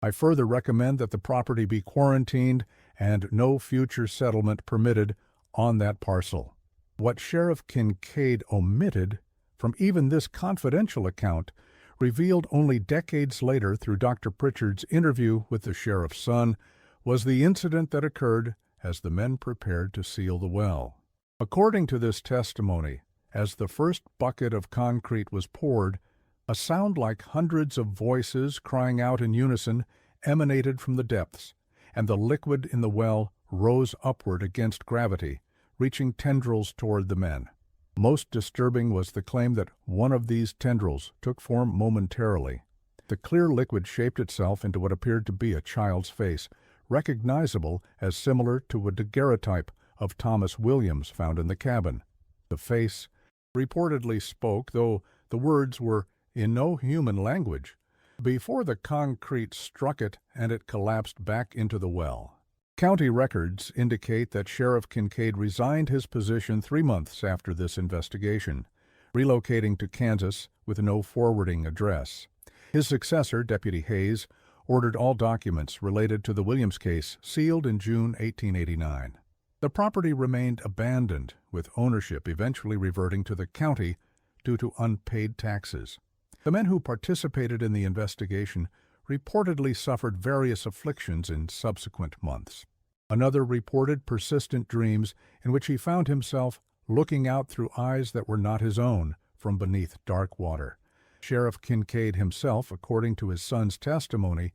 I further recommend that the property be quarantined and no future settlement permitted on that parcel. What Sheriff Kincaid omitted from even this confidential account, revealed only decades later through Dr. Pritchard's interview with the sheriff's son, was the incident that occurred as the men prepared to seal the well. According to this testimony, as the first bucket of concrete was poured, a sound like hundreds of voices crying out in unison emanated from the depths, and the liquid in the well rose upward against gravity, reaching tendrils toward the men. Most disturbing was the claim that one of these tendrils took form momentarily. The clear liquid shaped itself into what appeared to be a child's face, recognizable as similar to a daguerreotype of Thomas Williams found in the cabin. The face reportedly spoke, though the words were in no human language, before the concrete struck it and it collapsed back into the well. County records indicate that Sheriff Kincaid resigned his position 3 months after this investigation, relocating to Kansas with no forwarding address. His successor, Deputy Hayes, ordered all documents related to the Williams case sealed in June 1889. The property remained abandoned, with ownership eventually reverting to the county due to unpaid taxes. The men who participated in the investigation reportedly suffered various afflictions in subsequent months. Another reported persistent dreams in which he found himself looking out through eyes that were not his own from beneath dark water. Sheriff Kincaid himself, according to his son's testimony,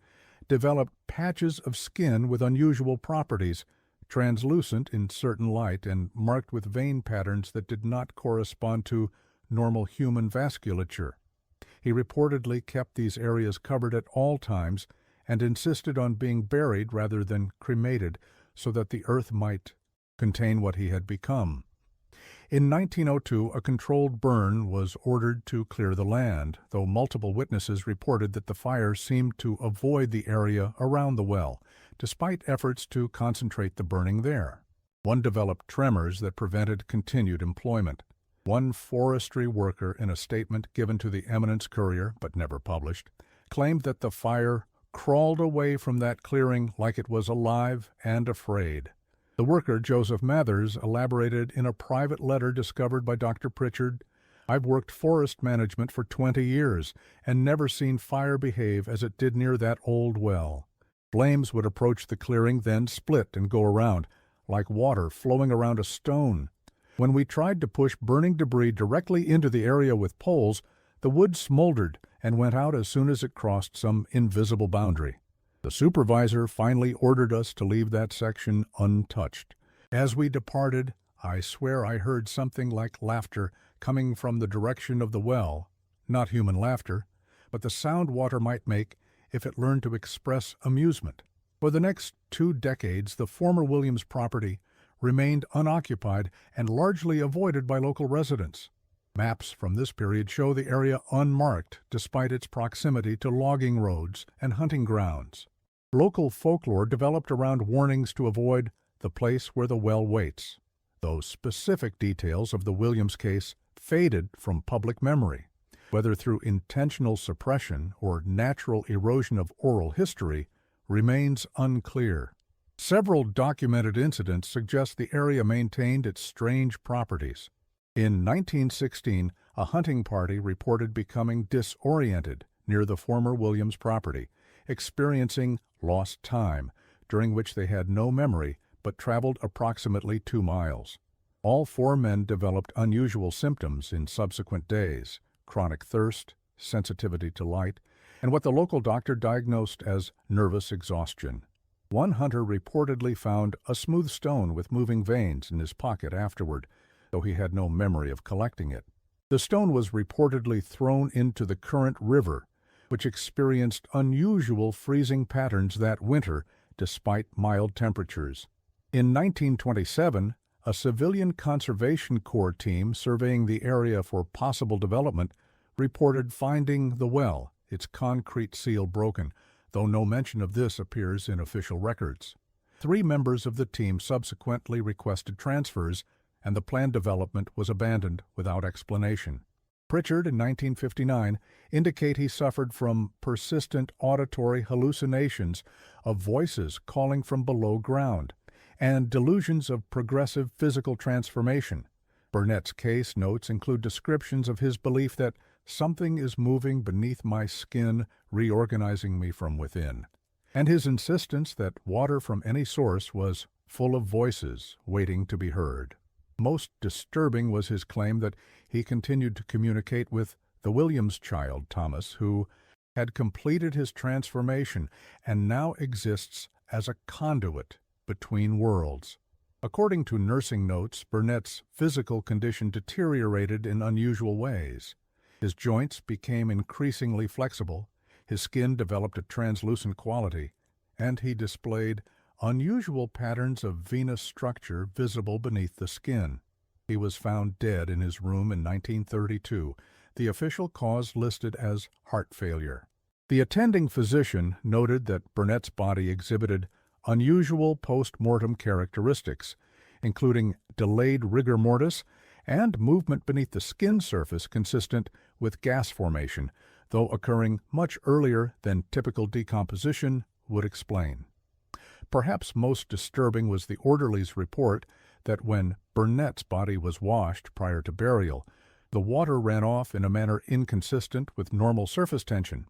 developed patches of skin with unusual properties, translucent in certain light and marked with vein patterns that did not correspond to normal human vasculature. He reportedly kept these areas covered at all times and insisted on being buried rather than cremated so that the earth might contain what he had become. In 1902, a controlled burn was ordered to clear the land, though multiple witnesses reported that the fire seemed to avoid the area around the well, despite efforts to concentrate the burning there. One developed tremors that prevented continued employment. One forestry worker, in a statement given to the Eminence Courier, but never published, claimed that the fire crawled away from that clearing like it was alive and afraid. The worker, Joseph Mathers, elaborated in a private letter discovered by Dr. Pritchard, "I've worked forest management for 20 years and never seen fire behave as it did near that old well. Flames would approach the clearing, then split and go around, like water flowing around a stone. When we tried to push burning debris directly into the area with poles, the wood smoldered and went out as soon as it crossed some invisible boundary. The supervisor finally ordered us to leave that section untouched. As we departed, I swear I heard something like laughter coming from the direction of the well, not human laughter, but the sound water might make if it learned to express amusement." For the next 2 decades, the former Williams property remained unoccupied and largely avoided by local residents. Maps from this period show the area unmarked despite its proximity to logging roads and hunting grounds. Local folklore developed around warnings to avoid the place where the well waits, though specific details of the Williams case faded from public memory. Whether through intentional suppression or natural erosion of oral history remains unclear. Several documented incidents suggest the area maintained its strange properties. In 1916, a hunting party reported becoming disoriented near the former Williams property, experiencing lost time, during which they had no memory but traveled approximately 2 miles. All 4 men developed unusual symptoms in subsequent days: chronic thirst, sensitivity to light, and what the local doctor diagnosed as nervous exhaustion. One hunter reportedly found a smooth stone with moving veins in his pocket afterward, though he had no memory of collecting it. The stone was reportedly thrown into the current river, which experienced unusual freezing patterns that winter despite mild temperatures. In 1927, a civilian Conservation Corps team surveying the area for possible development reported finding the well, its concrete seal broken, though no mention of this appears in official records. 3 members of the team subsequently requested transfers, and the planned development was abandoned without explanation. Pritchard, in 1959, indicate he suffered from persistent auditory hallucinations of voices calling from below ground, and delusions of progressive physical transformation. Bernett's case notes include descriptions of his belief that something is moving beneath my skin, reorganizing me from within, and his insistence that water from any source was full of voices waiting to be heard. Most disturbing was his claim that he continued to communicate with the Williams child, Thomas, who had completed his transformation and now exists as a conduit between worlds. According to nursing notes, Bernett's physical condition deteriorated in unusual ways. His joints became increasingly flexible, his skin developed a translucent quality, and he displayed unusual patterns of venous structure visible beneath the skin. He was found dead in his room in 1932, the official cause listed as heart failure. The attending physician noted that Bernett's body exhibited unusual post-mortem characteristics, including delayed rigor mortis and movement beneath the skin surface consistent with gas formation, though occurring much earlier than typical decomposition would explain. Perhaps most disturbing was the orderly's report that when Bernett's body was washed prior to burial, the water ran off in a manner inconsistent with normal surface tension,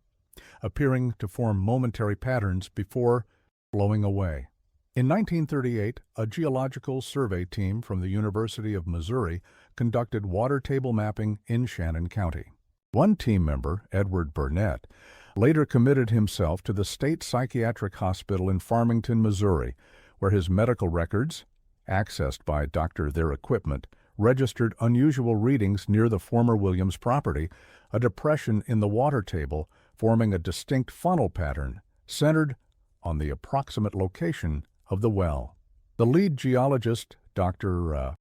appearing to form momentary patterns before flowing away. In 1938, a geological survey team from the University of Missouri conducted water table mapping in Shannon County. One team member, Edward Bernett, later committed himself to the State Psychiatric Hospital in Farmington, Missouri, where his medical records, accessed by their equipment, registered unusual readings near the former Williams property, a depression in the water table forming a distinct funnel pattern centered on the approximate location of the well. The lead geologist, Dr.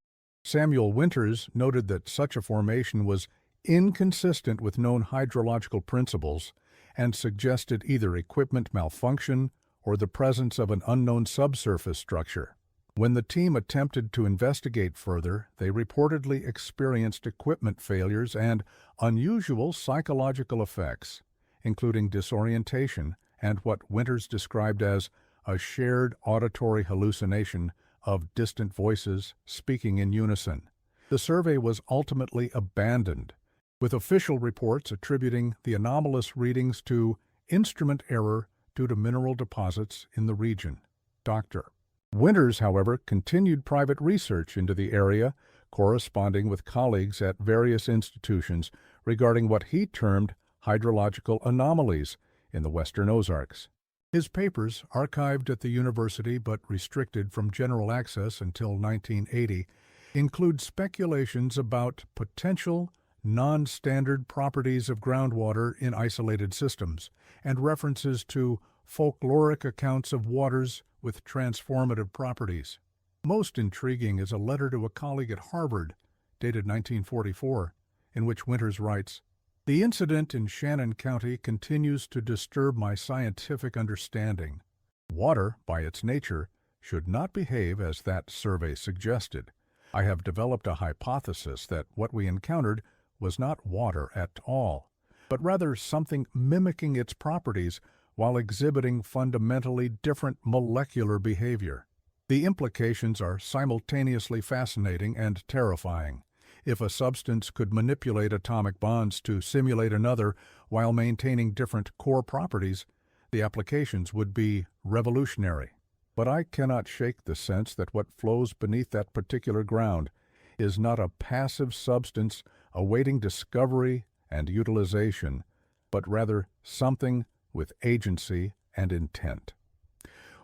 Samuel Winters, noted that such a formation was inconsistent with known hydrological principles and suggested either equipment malfunction or the presence of an unknown subsurface structure. When the team attempted to investigate further, they reportedly experienced equipment failures and unusual psychological effects, including disorientation and what Winters described as a shared auditory hallucination of distant voices speaking in unison. The survey was ultimately abandoned, with official reports attributing the anomalous readings to instrument error due to mineral deposits in the region. Dr. Winters, however, continued private research into the area, corresponding with colleagues at various institutions regarding what he termed hydrological anomalies in the western Ozarks. His papers, archived at the university but restricted from general access until 1980, include speculations about potential non-standard properties of groundwater in isolated systems, and references to folkloric accounts of waters with transformative properties. Most intriguing is a letter to a colleague at Harvard, dated 1944, in which Winters writes, "The incident in Shannon County continues to disturb my scientific understanding. Water, by its nature, should not behave as that survey suggested. I have developed a hypothesis that what we encountered was not water at all, but rather something mimicking its properties while exhibiting fundamentally different molecular behavior. The implications are simultaneously fascinating and terrifying. If a substance could manipulate atomic bonds to simulate another while maintaining different core properties, the applications would be revolutionary. But I cannot shake the sense that what flows beneath that particular ground is not a passive substance awaiting discovery and utilization, but rather something with agency and intent."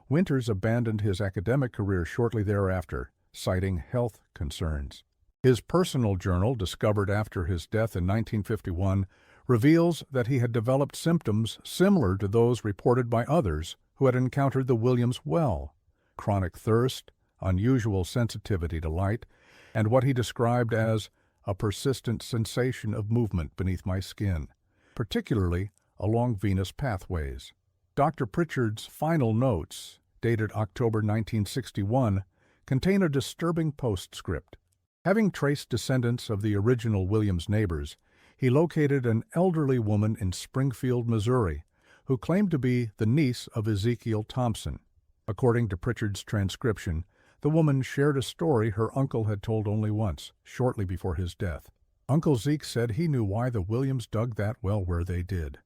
Winters abandoned his academic career shortly thereafter, citing health concerns. His personal journal, discovered after his death in 1951, reveals that he had developed symptoms similar to those reported by others who had encountered the Williams well: chronic thirst, unusual sensitivity to light, and what he described as a persistent sensation of movement beneath my skin, particularly along venous pathways. Dr. Pritchard's final notes, dated October 1961, contain a disturbing postscript. Having traced descendants of the original Williams neighbors, He located an elderly woman in Springfield, Missouri, who claimed to be the niece of Ezekiel Thompson. According to Pritchard's transcription, the woman shared a story her uncle had told only once, shortly before his death. Uncle Zeke said he knew why the Williams dug that well where they did.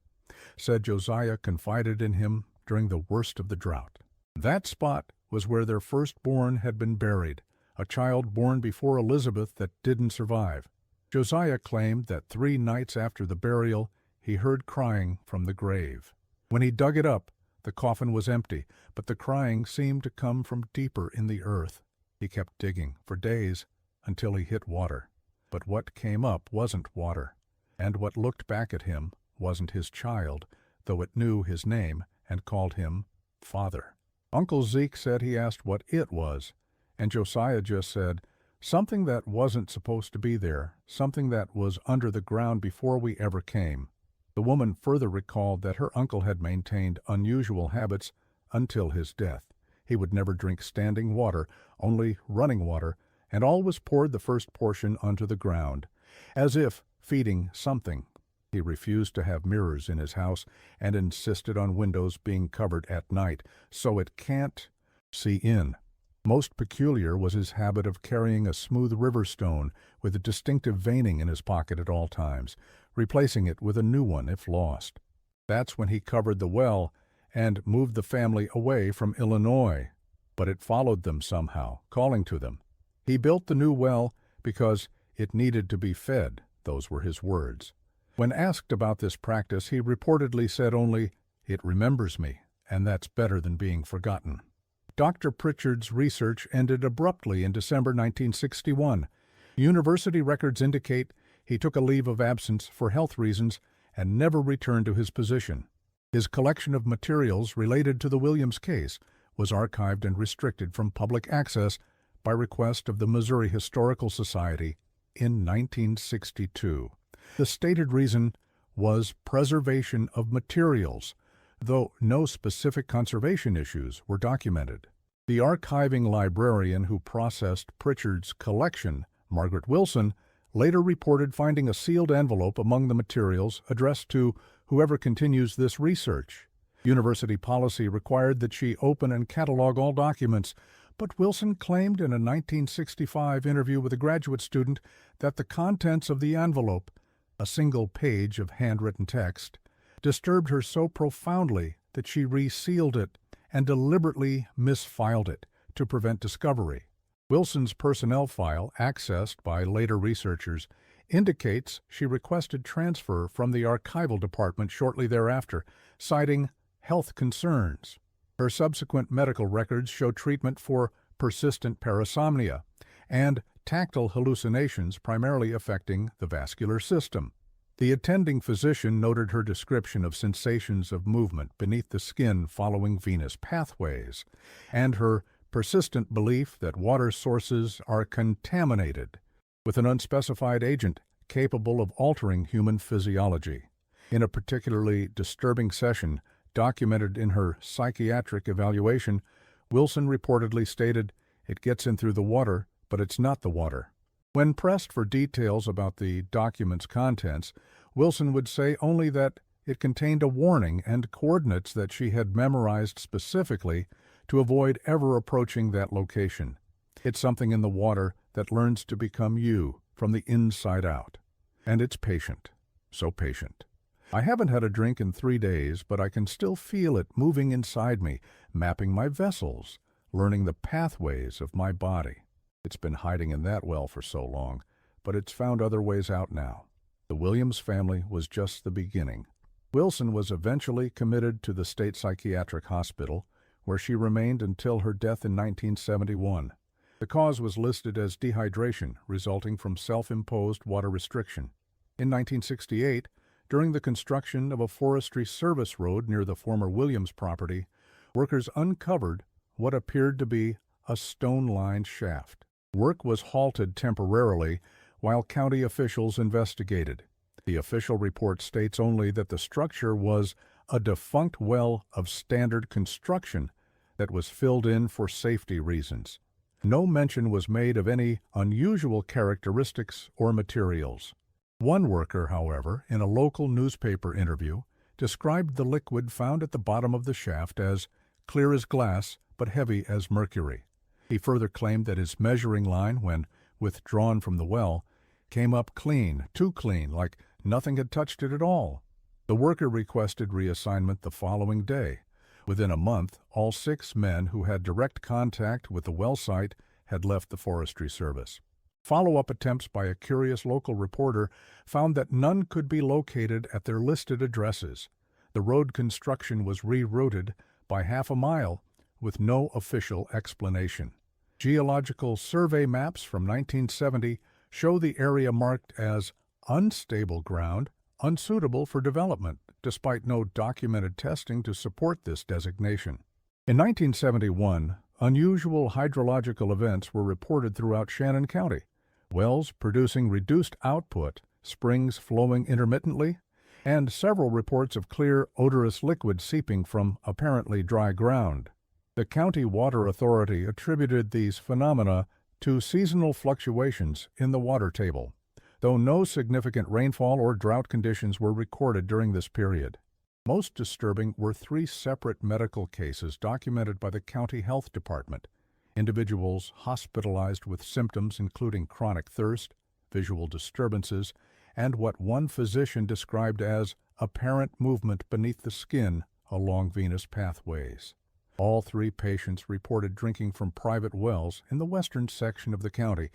Said Josiah confided in him during the worst of the drought. That spot was where their firstborn had been buried, a child born before Elizabeth that didn't survive. Josiah claimed that 3 nights after the burial, he heard crying from the grave. When he dug it up, the coffin was empty, but the crying seemed to come from deeper in the earth. He kept digging for days until he hit water. But what came up wasn't water, and what looked back at him wasn't his child, though it knew his name and called him Father. Uncle Zeke said he asked what it was, and Josiah just said, "Something that wasn't supposed to be there, something that was under the ground before we ever came." The woman further recalled that her uncle had maintained unusual habits until his death. He would never drink standing water, only running water, and always poured the first portion onto the ground, as if feeding something. He refused to have mirrors in his house and insisted on windows being covered at night, so it can't see in. Most peculiar was his habit of carrying a smooth river stone with a distinctive veining in his pocket at all times, replacing it with a new one if lost. That's when he covered the well and moved the family away from Illinois, but it followed them somehow, calling to them. He built the new well because it needed to be fed, those were his words. When asked about this practice, he reportedly said only, "It remembers me, and that's better than being forgotten." Dr. Pritchard's research ended abruptly in December 1961. University records indicate he took a leave of absence for health reasons and never returned to his position. His collection of materials related to the Williams case was archived and restricted from public access by request of the Missouri Historical Society in 1962. The stated reason was preservation of materials, though no specific conservation issues were documented. The archiving librarian who processed Pritchard's collection, Margaret Wilson, later reported finding a sealed envelope among the materials addressed to whoever continues this research. University policy required that she open and catalog all documents, but Wilson claimed in a 1965 interview with a graduate student that the contents of the envelope, a single page of handwritten text, disturbed her so profoundly that she resealed it and deliberately misfiled it to prevent discovery. Wilson's personnel file, accessed by later researchers, indicates she requested transfer from the archival department shortly thereafter, citing health concerns. Her subsequent medical records show treatment for persistent parasomnia and tactile hallucinations primarily affecting the vascular system. The attending physician noted her description of sensations of movement beneath the skin following venous pathways, and her persistent belief that water sources are contaminated with an unspecified agent capable of altering human physiology. In a particularly disturbing session documented in her psychiatric evaluation, Wilson reportedly stated, "It gets in through the water, but it's not the water." When pressed for details about the document's contents, Wilson would say only that it contained a warning and coordinates that she had memorized specifically to avoid ever approaching that location. It's something in the water that learns to become you from the inside out. And it's patient, so patient. I haven't had a drink in 3 days, but I can still feel it moving inside me, mapping my vessels, learning the pathways of my body. It's been hiding in that well for so long, but it's found other ways out now. The Williams family was just the beginning. Wilson was eventually committed to the state psychiatric hospital, where she remained until her death in 1971. The cause was listed as dehydration, resulting from self-imposed water restriction. In 1968, during the construction of a forestry service road near the former Williams property, workers uncovered what appeared to be a stone-lined shaft. Work was halted temporarily while county officials investigated. The official report states only that the structure was a defunct well of standard construction that was filled in for safety reasons. No mention was made of any unusual characteristics or materials. One worker, however, in a local newspaper interview, described the liquid found at the bottom of the shaft as clear as glass but heavy as mercury. He further claimed that his measuring line, when withdrawn from the well, came up clean, too clean, like nothing had touched it at all. The worker requested reassignment the following day. Within a month, all 6 men who had direct contact with the well site had left the Forestry Service. Follow-up attempts by a curious local reporter found that none could be located at their listed addresses. The road construction was rerouted by half a mile with no official explanation. Geological survey maps from 1970 show the area marked as unstable ground, unsuitable for development, despite no documented testing to support this designation. In 1971, unusual hydrological events were reported throughout Shannon County. Wells producing reduced output, springs flowing intermittently, and several reports of clear, odorous liquid seeping from apparently dry ground. The County Water Authority attributed these phenomena to seasonal fluctuations in the water table, though no significant rainfall or drought conditions were recorded during this period. Most disturbing were 3 separate medical cases documented by the County Health Department. Individuals hospitalized with symptoms including chronic thirst, visual disturbances, and what one physician described as apparent movement beneath the skin along venous pathways. All 3 patients reported drinking from private wells in the western section of the county.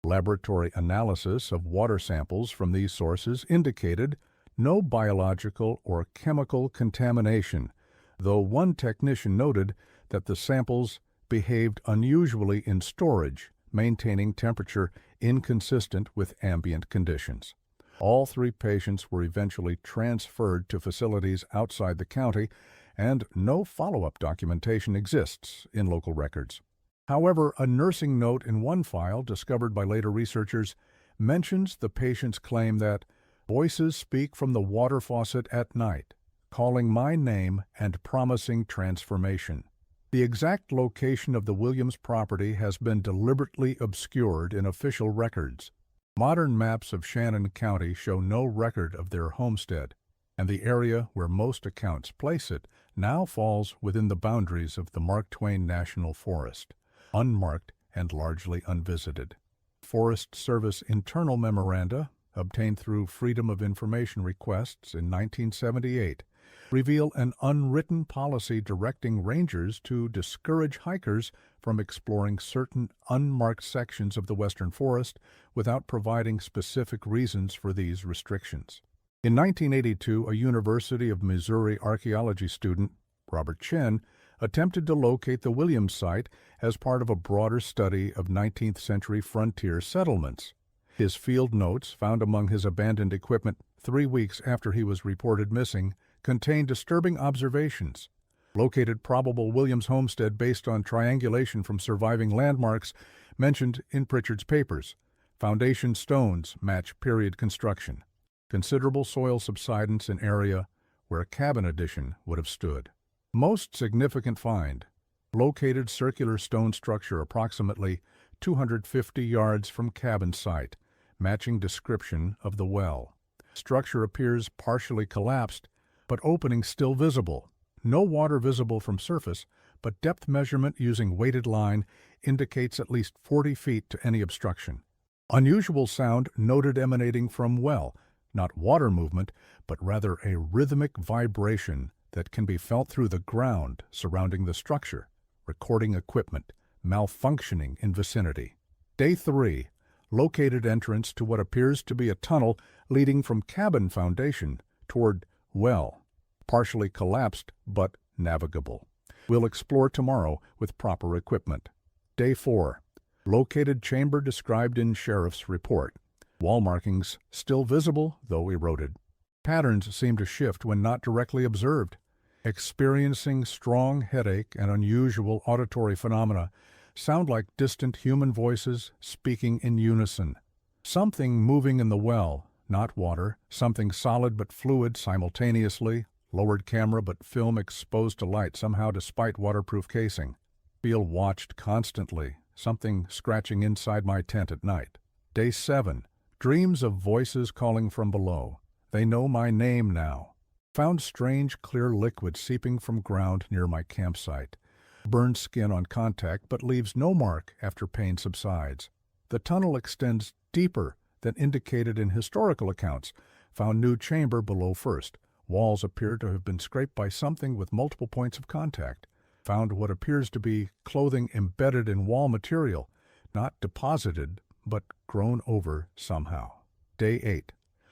Laboratory analysis of water samples from these sources indicated no biological or chemical contamination, though one technician noted that the samples behaved unusually in storage, maintaining temperature inconsistent with ambient conditions. All 3 patients were eventually transferred to facilities outside the county, and no follow-up documentation exists in local records. However, a nursing note in one file, discovered by later researchers, mentions the patient's claim that voices speak from the water faucet at night, calling my name and promising transformation. The exact location of the Williams property has been deliberately obscured in official records. Modern maps of Shannon County show no record of their homestead, and the area where most accounts place it now falls within the boundaries of the Mark Twain National Forest, unmarked and largely unvisited. Forest Service internal memoranda, obtained through Freedom of Information requests in 1978, reveal an unwritten policy directing rangers to discourage hikers from exploring certain unmarked sections of the western forest without providing specific reasons for these restrictions. In 1982, a University of Missouri archaeology student, Robert Chen, attempted to locate the Williams site as part of a broader study of 19th-century frontier settlements. His field notes, found among his abandoned equipment 3 weeks after he was reported missing, contained disturbing observations. Located probable Williams homestead based on triangulation from surviving landmarks mentioned in Pritchard's papers. Foundation stones match period construction. Considerable soil subsidence in area where a cabin addition would have stood. Most significant find: located circular stone structure approximately 250 yards from cabin site, matching description of the well. Structure appears partially collapsed, but opening still visible. No water visible from surface, but depth measurement using weighted line indicates at least 40 feet to any obstruction. Unusual sound noted emanating from well, not water movement, but rather a rhythmic vibration that can be felt through the ground surrounding the structure. Recording equipment malfunctioning in vicinity. Day 3, located entrance to what appears to be a tunnel leading from cabin foundation toward well, partially collapsed but navigable. We'll explore tomorrow with proper equipment. Day 4, located chamber described in sheriff's report. Wall markings still visible, though eroded. Patterns seem to shift when not directly observed. Experiencing strong headache and unusual auditory phenomena, sound like distant human voices speaking in unison. Something moving in the well, not water, something solid but fluid simultaneously, lowered camera but film exposed to light somehow despite waterproof casing. Feel watched constantly, something scratching inside my tent at night. Day 7, Dreams of voices calling from below. They know my name now. Found strange clear liquid seeping from ground near my campsite. Burned skin on contact but leaves no mark after pain subsides. The tunnel extends deeper than indicated in historical accounts. Found new chamber below first. Walls appear to have been scraped by something with multiple points of contact. Found what appears to be clothing embedded in wall material, not deposited, but grown over somehow. Day 8.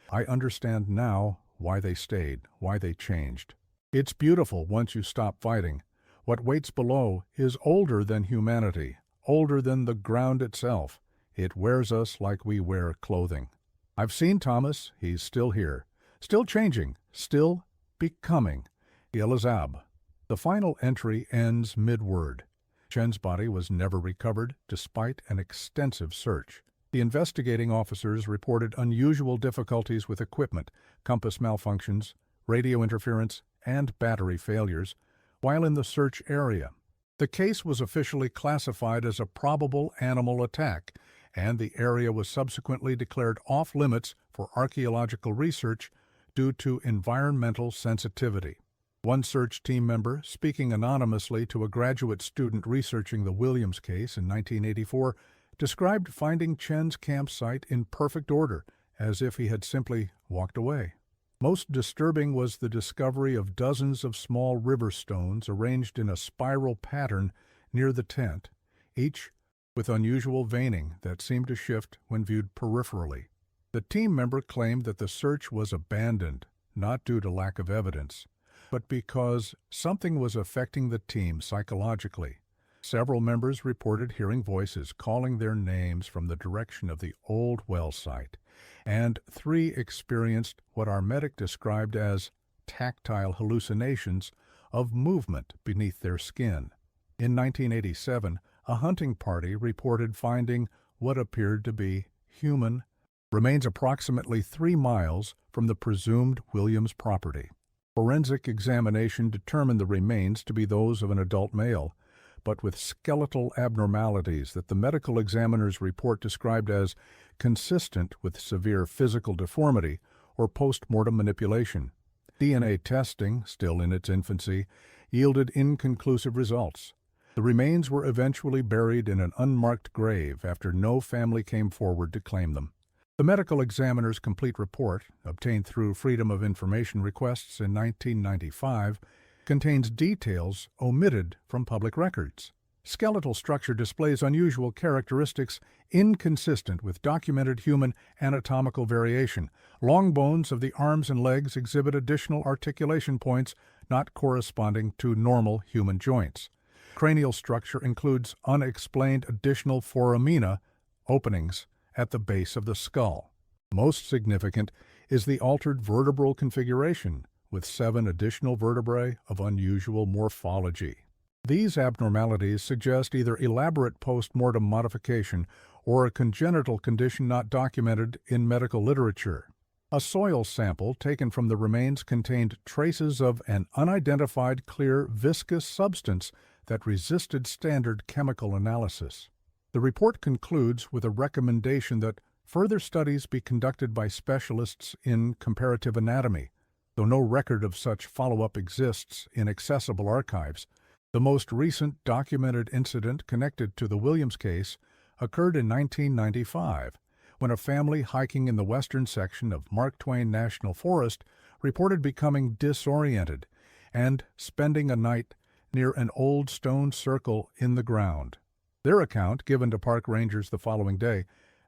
I understand now why they stayed, why they changed. It's beautiful once you stop fighting. What waits below is older than humanity, older than the ground itself. It wears us like we wear clothing. I've seen Thomas. He's still here. Still changing. Still becoming. Elizab. The final entry ends mid-word. Chen's body was never recovered, despite an extensive search. The investigating officers reported unusual difficulties with equipment, compass malfunctions, radio interference, and battery failures, while in the search area. The case was officially classified as a probable animal attack, and the area was subsequently declared off-limits for archaeological research due to environmental sensitivity. One search team member, speaking anonymously to a graduate student researching the Williams case in 1984, described finding Chen's campsite in perfect order, as if he had simply walked away. Most disturbing was the discovery of dozens of small river stones arranged in a spiral pattern near the tent, each with unusual veining that seemed to shift when viewed peripherally. The team member claimed that the search was abandoned, not due to lack of evidence, but because something was affecting the team psychologically. Several members reported hearing voices calling their names from the direction of the old well site, and 3 experienced what our medic described as tactile hallucinations of movement beneath their skin. In 1987, a hunting party reported finding what appeared to be human remains approximately 3 miles from the presumed Williams property. Forensic examination determined the remains to be those of an adult male, but with skeletal abnormalities that the medical examiner's report described as consistent with severe physical deformity or post-mortem manipulation. DNA testing, still in its infancy, yielded inconclusive results. The remains were eventually buried in an unmarked grave after no family came forward to claim them. The medical examiner's complete report, obtained through Freedom of Information requests in 1995, contains details omitted from public records. Skeletal structure displays unusual characteristics inconsistent with documented human anatomical variation. Long bones of the arms and legs exhibit additional articulation points not corresponding to normal human joints. Cranial structure includes unexplained additional foramina openings at the base of the skull. Most significant is the altered vertebral configuration, with 7 additional vertebrae of unusual morphology. These abnormalities suggest either elaborate post-mortem modification or a congenital condition not documented in medical literature. A soil sample taken from the remains contained traces of an unidentified clear viscous substance that resisted standard chemical analysis. The report concludes with a recommendation that further studies be conducted by specialists in comparative anatomy. Though no record of such follow-up exists in accessible archives, the most recent documented incident connected to the Williams case occurred in 1995, when a family hiking in the western section of Mark Twain National Forest reported becoming disoriented and spending a night near an old stone circle in the ground. Their account, given to park rangers the following day,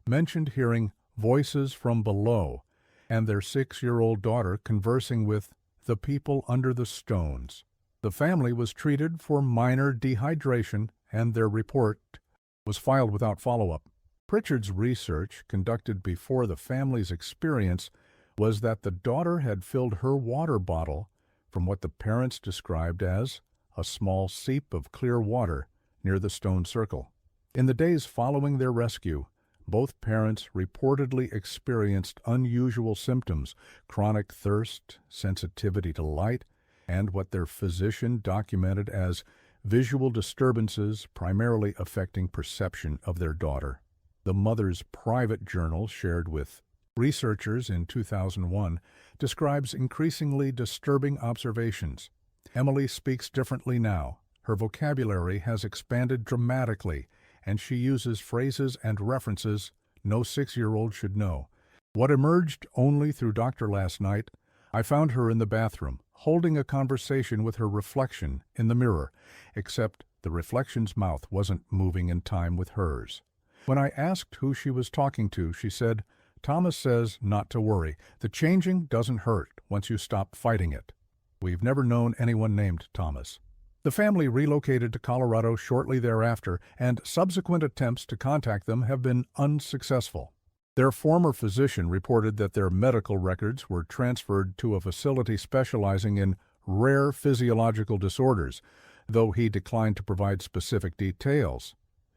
mentioned hearing voices from below and their 6-year-old daughter conversing with the people under the stones. The family was treated for minor dehydration, and their report was filed without follow-up. Pritchard's research, conducted before the family's experience, was that the daughter had filled her water bottle from what the parents described as a small seep of clear water near the stone circle. In the days following their rescue, both parents reportedly experienced unusual symptoms, chronic thirst, sensitivity to light, and what their physician documented as visual disturbances primarily affecting perception of their daughter. The mother's private journal shared with Researchers in 2001 describes increasingly disturbing observations. Emily speaks differently now. Her vocabulary has expanded dramatically, and she uses phrases and references no 6-year-old should know. What emerged only through Doctor last night, I found her in the bathroom, holding a conversation with her reflection in the mirror, except the reflection's mouth wasn't moving in time with hers. When I asked who she was talking to, she said, "Thomas says not to worry. The changing doesn't hurt once you stop fighting it." We've never known anyone named Thomas. The family relocated to Colorado shortly thereafter, and subsequent attempts to contact them have been unsuccessful. Their former physician reported that their medical records were transferred to a facility specializing in rare physiological disorders, though he declined to provide specific details.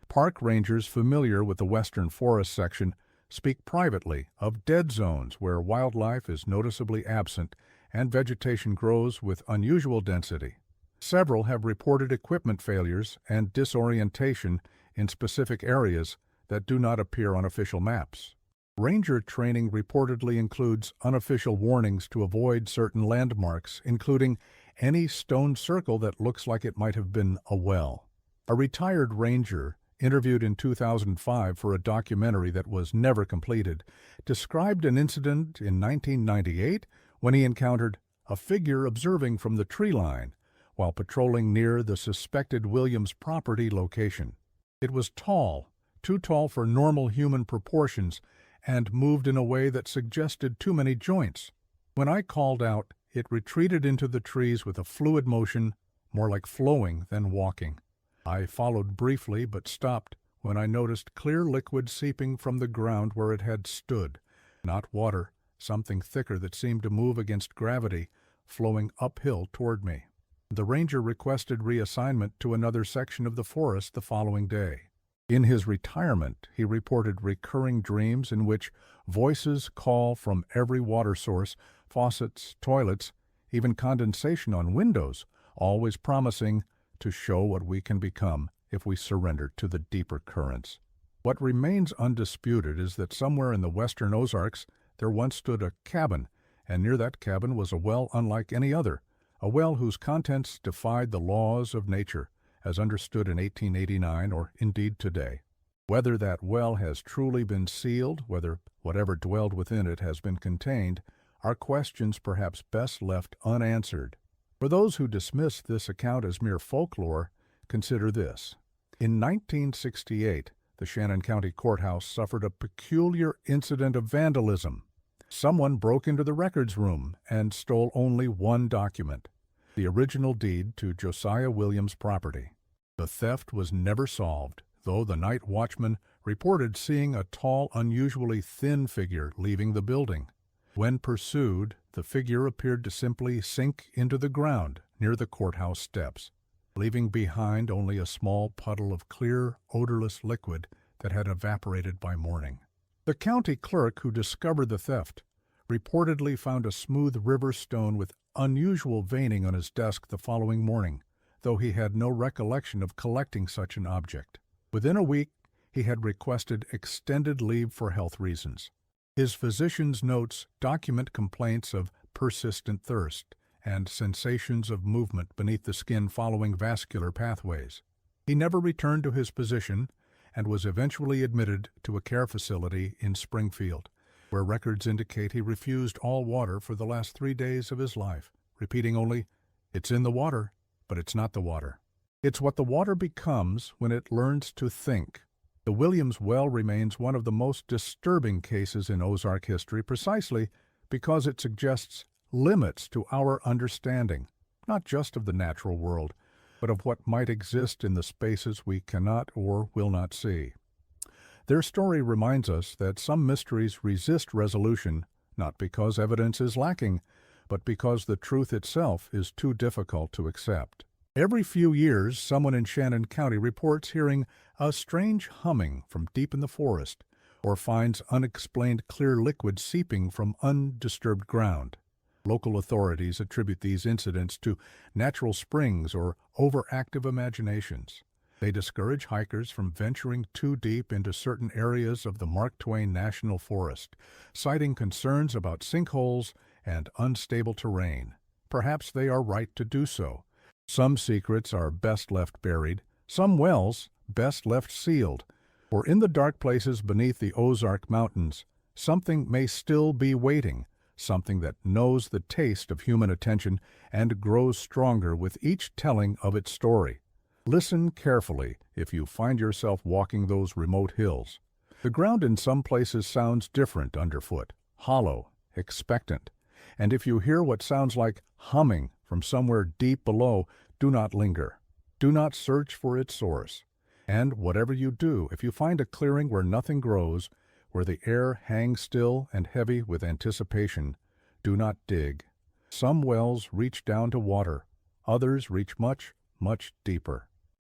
Park rangers familiar with the Western Forest section speak privately of dead zones where wildlife is noticeably absent and vegetation grows with unusual density. Several have reported equipment failures and disorientation in specific areas that do not appear on official maps. Ranger training reportedly includes unofficial warnings to avoid certain landmarks, including any stone circle that looks like it might have been a well. A retired ranger, interviewed in 2005 for a documentary that was never completed, described an incident in 1998 when he encountered a figure observing from the tree line while patrolling near the suspected Williams property location. It was tall, too tall for normal human proportions, and moved in a way that suggested too many joints. When I called out, it retreated into the trees with a fluid motion, more like flowing than walking. I followed briefly but stopped when I noticed clear liquid seeping from the ground where it had stood. Not water, something thicker that seemed to move against gravity, flowing uphill toward me. The ranger requested reassignment to another section of the forest the following day. In his retirement, he reported recurring dreams in which voices call from every water source, faucets, toilets, even condensation on windows, always promising to show what we can become if we surrender to the deeper currents. What remains undisputed is that somewhere in the western Ozarks there once stood a cabin, and near that cabin was a well unlike any other, a well whose contents defied the laws of nature, as understood in 1889 or indeed today. Whether that well has truly been sealed, whether whatever dwelled within it has been contained, are questions perhaps best left unanswered. For those who dismiss this account as mere folklore, consider this. In 1968, the Shannon County Courthouse suffered a peculiar incident of vandalism. Someone broke into the records room and stole only one document, the original deed to Josiah Williams' property. The theft was never solved, though the night watchman reported seeing a tall, unusually thin figure leaving the building. When pursued, the figure appeared to simply sink into the ground near the courthouse steps, leaving behind only a small puddle of clear, odorless liquid that had evaporated by morning. The county clerk who discovered the theft reportedly found a smooth river stone with unusual veining on his desk the following morning, though he had no recollection of collecting such an object. Within a week, he had requested extended leave for health reasons. His physician's notes document complaints of persistent thirst and sensations of movement beneath the skin following vascular pathways. He never returned to his position and was eventually admitted to a care facility in Springfield, where records indicate he refused all water for the last 3 days of his life, repeating only, "It's in the water, but it's not the water." It's what the water becomes when it learns to think. The Williams well remains one of the most disturbing cases in Ozark history precisely because it suggests limits to our understanding, not just of the natural world, but of what might exist in the spaces we cannot or will not see. Their story reminds us that some mysteries resist resolution, not because evidence is lacking, but because the truth itself is too difficult to accept. Every few years, someone in Shannon County reports hearing a strange humming from deep in the forest, or finds unexplained clear liquid seeping from undisturbed ground. Local authorities attribute these incidents to natural springs or overactive imaginations. They discourage hikers from venturing too deep into certain areas of the Mark Twain National Forest, citing concerns about sinkholes and unstable terrain. Perhaps they are right to do so. Some secrets are best left buried, some wells best left sealed. For in the dark places beneath the Ozark Mountains, something may still be waiting, something that knows the taste of human attention and grows stronger with each telling of its story. Listen carefully if you find yourself walking those remote hills. The ground in some places sounds different underfoot, hollow, expectant. And if you hear what sounds like humming from somewhere deep below, do not linger. Do not search for its source. And whatever you do, if you find a clearing where nothing grows, where the air hangs still and heavy with anticipation, do not dig. Some wells reach down to water, others reach much, much deeper.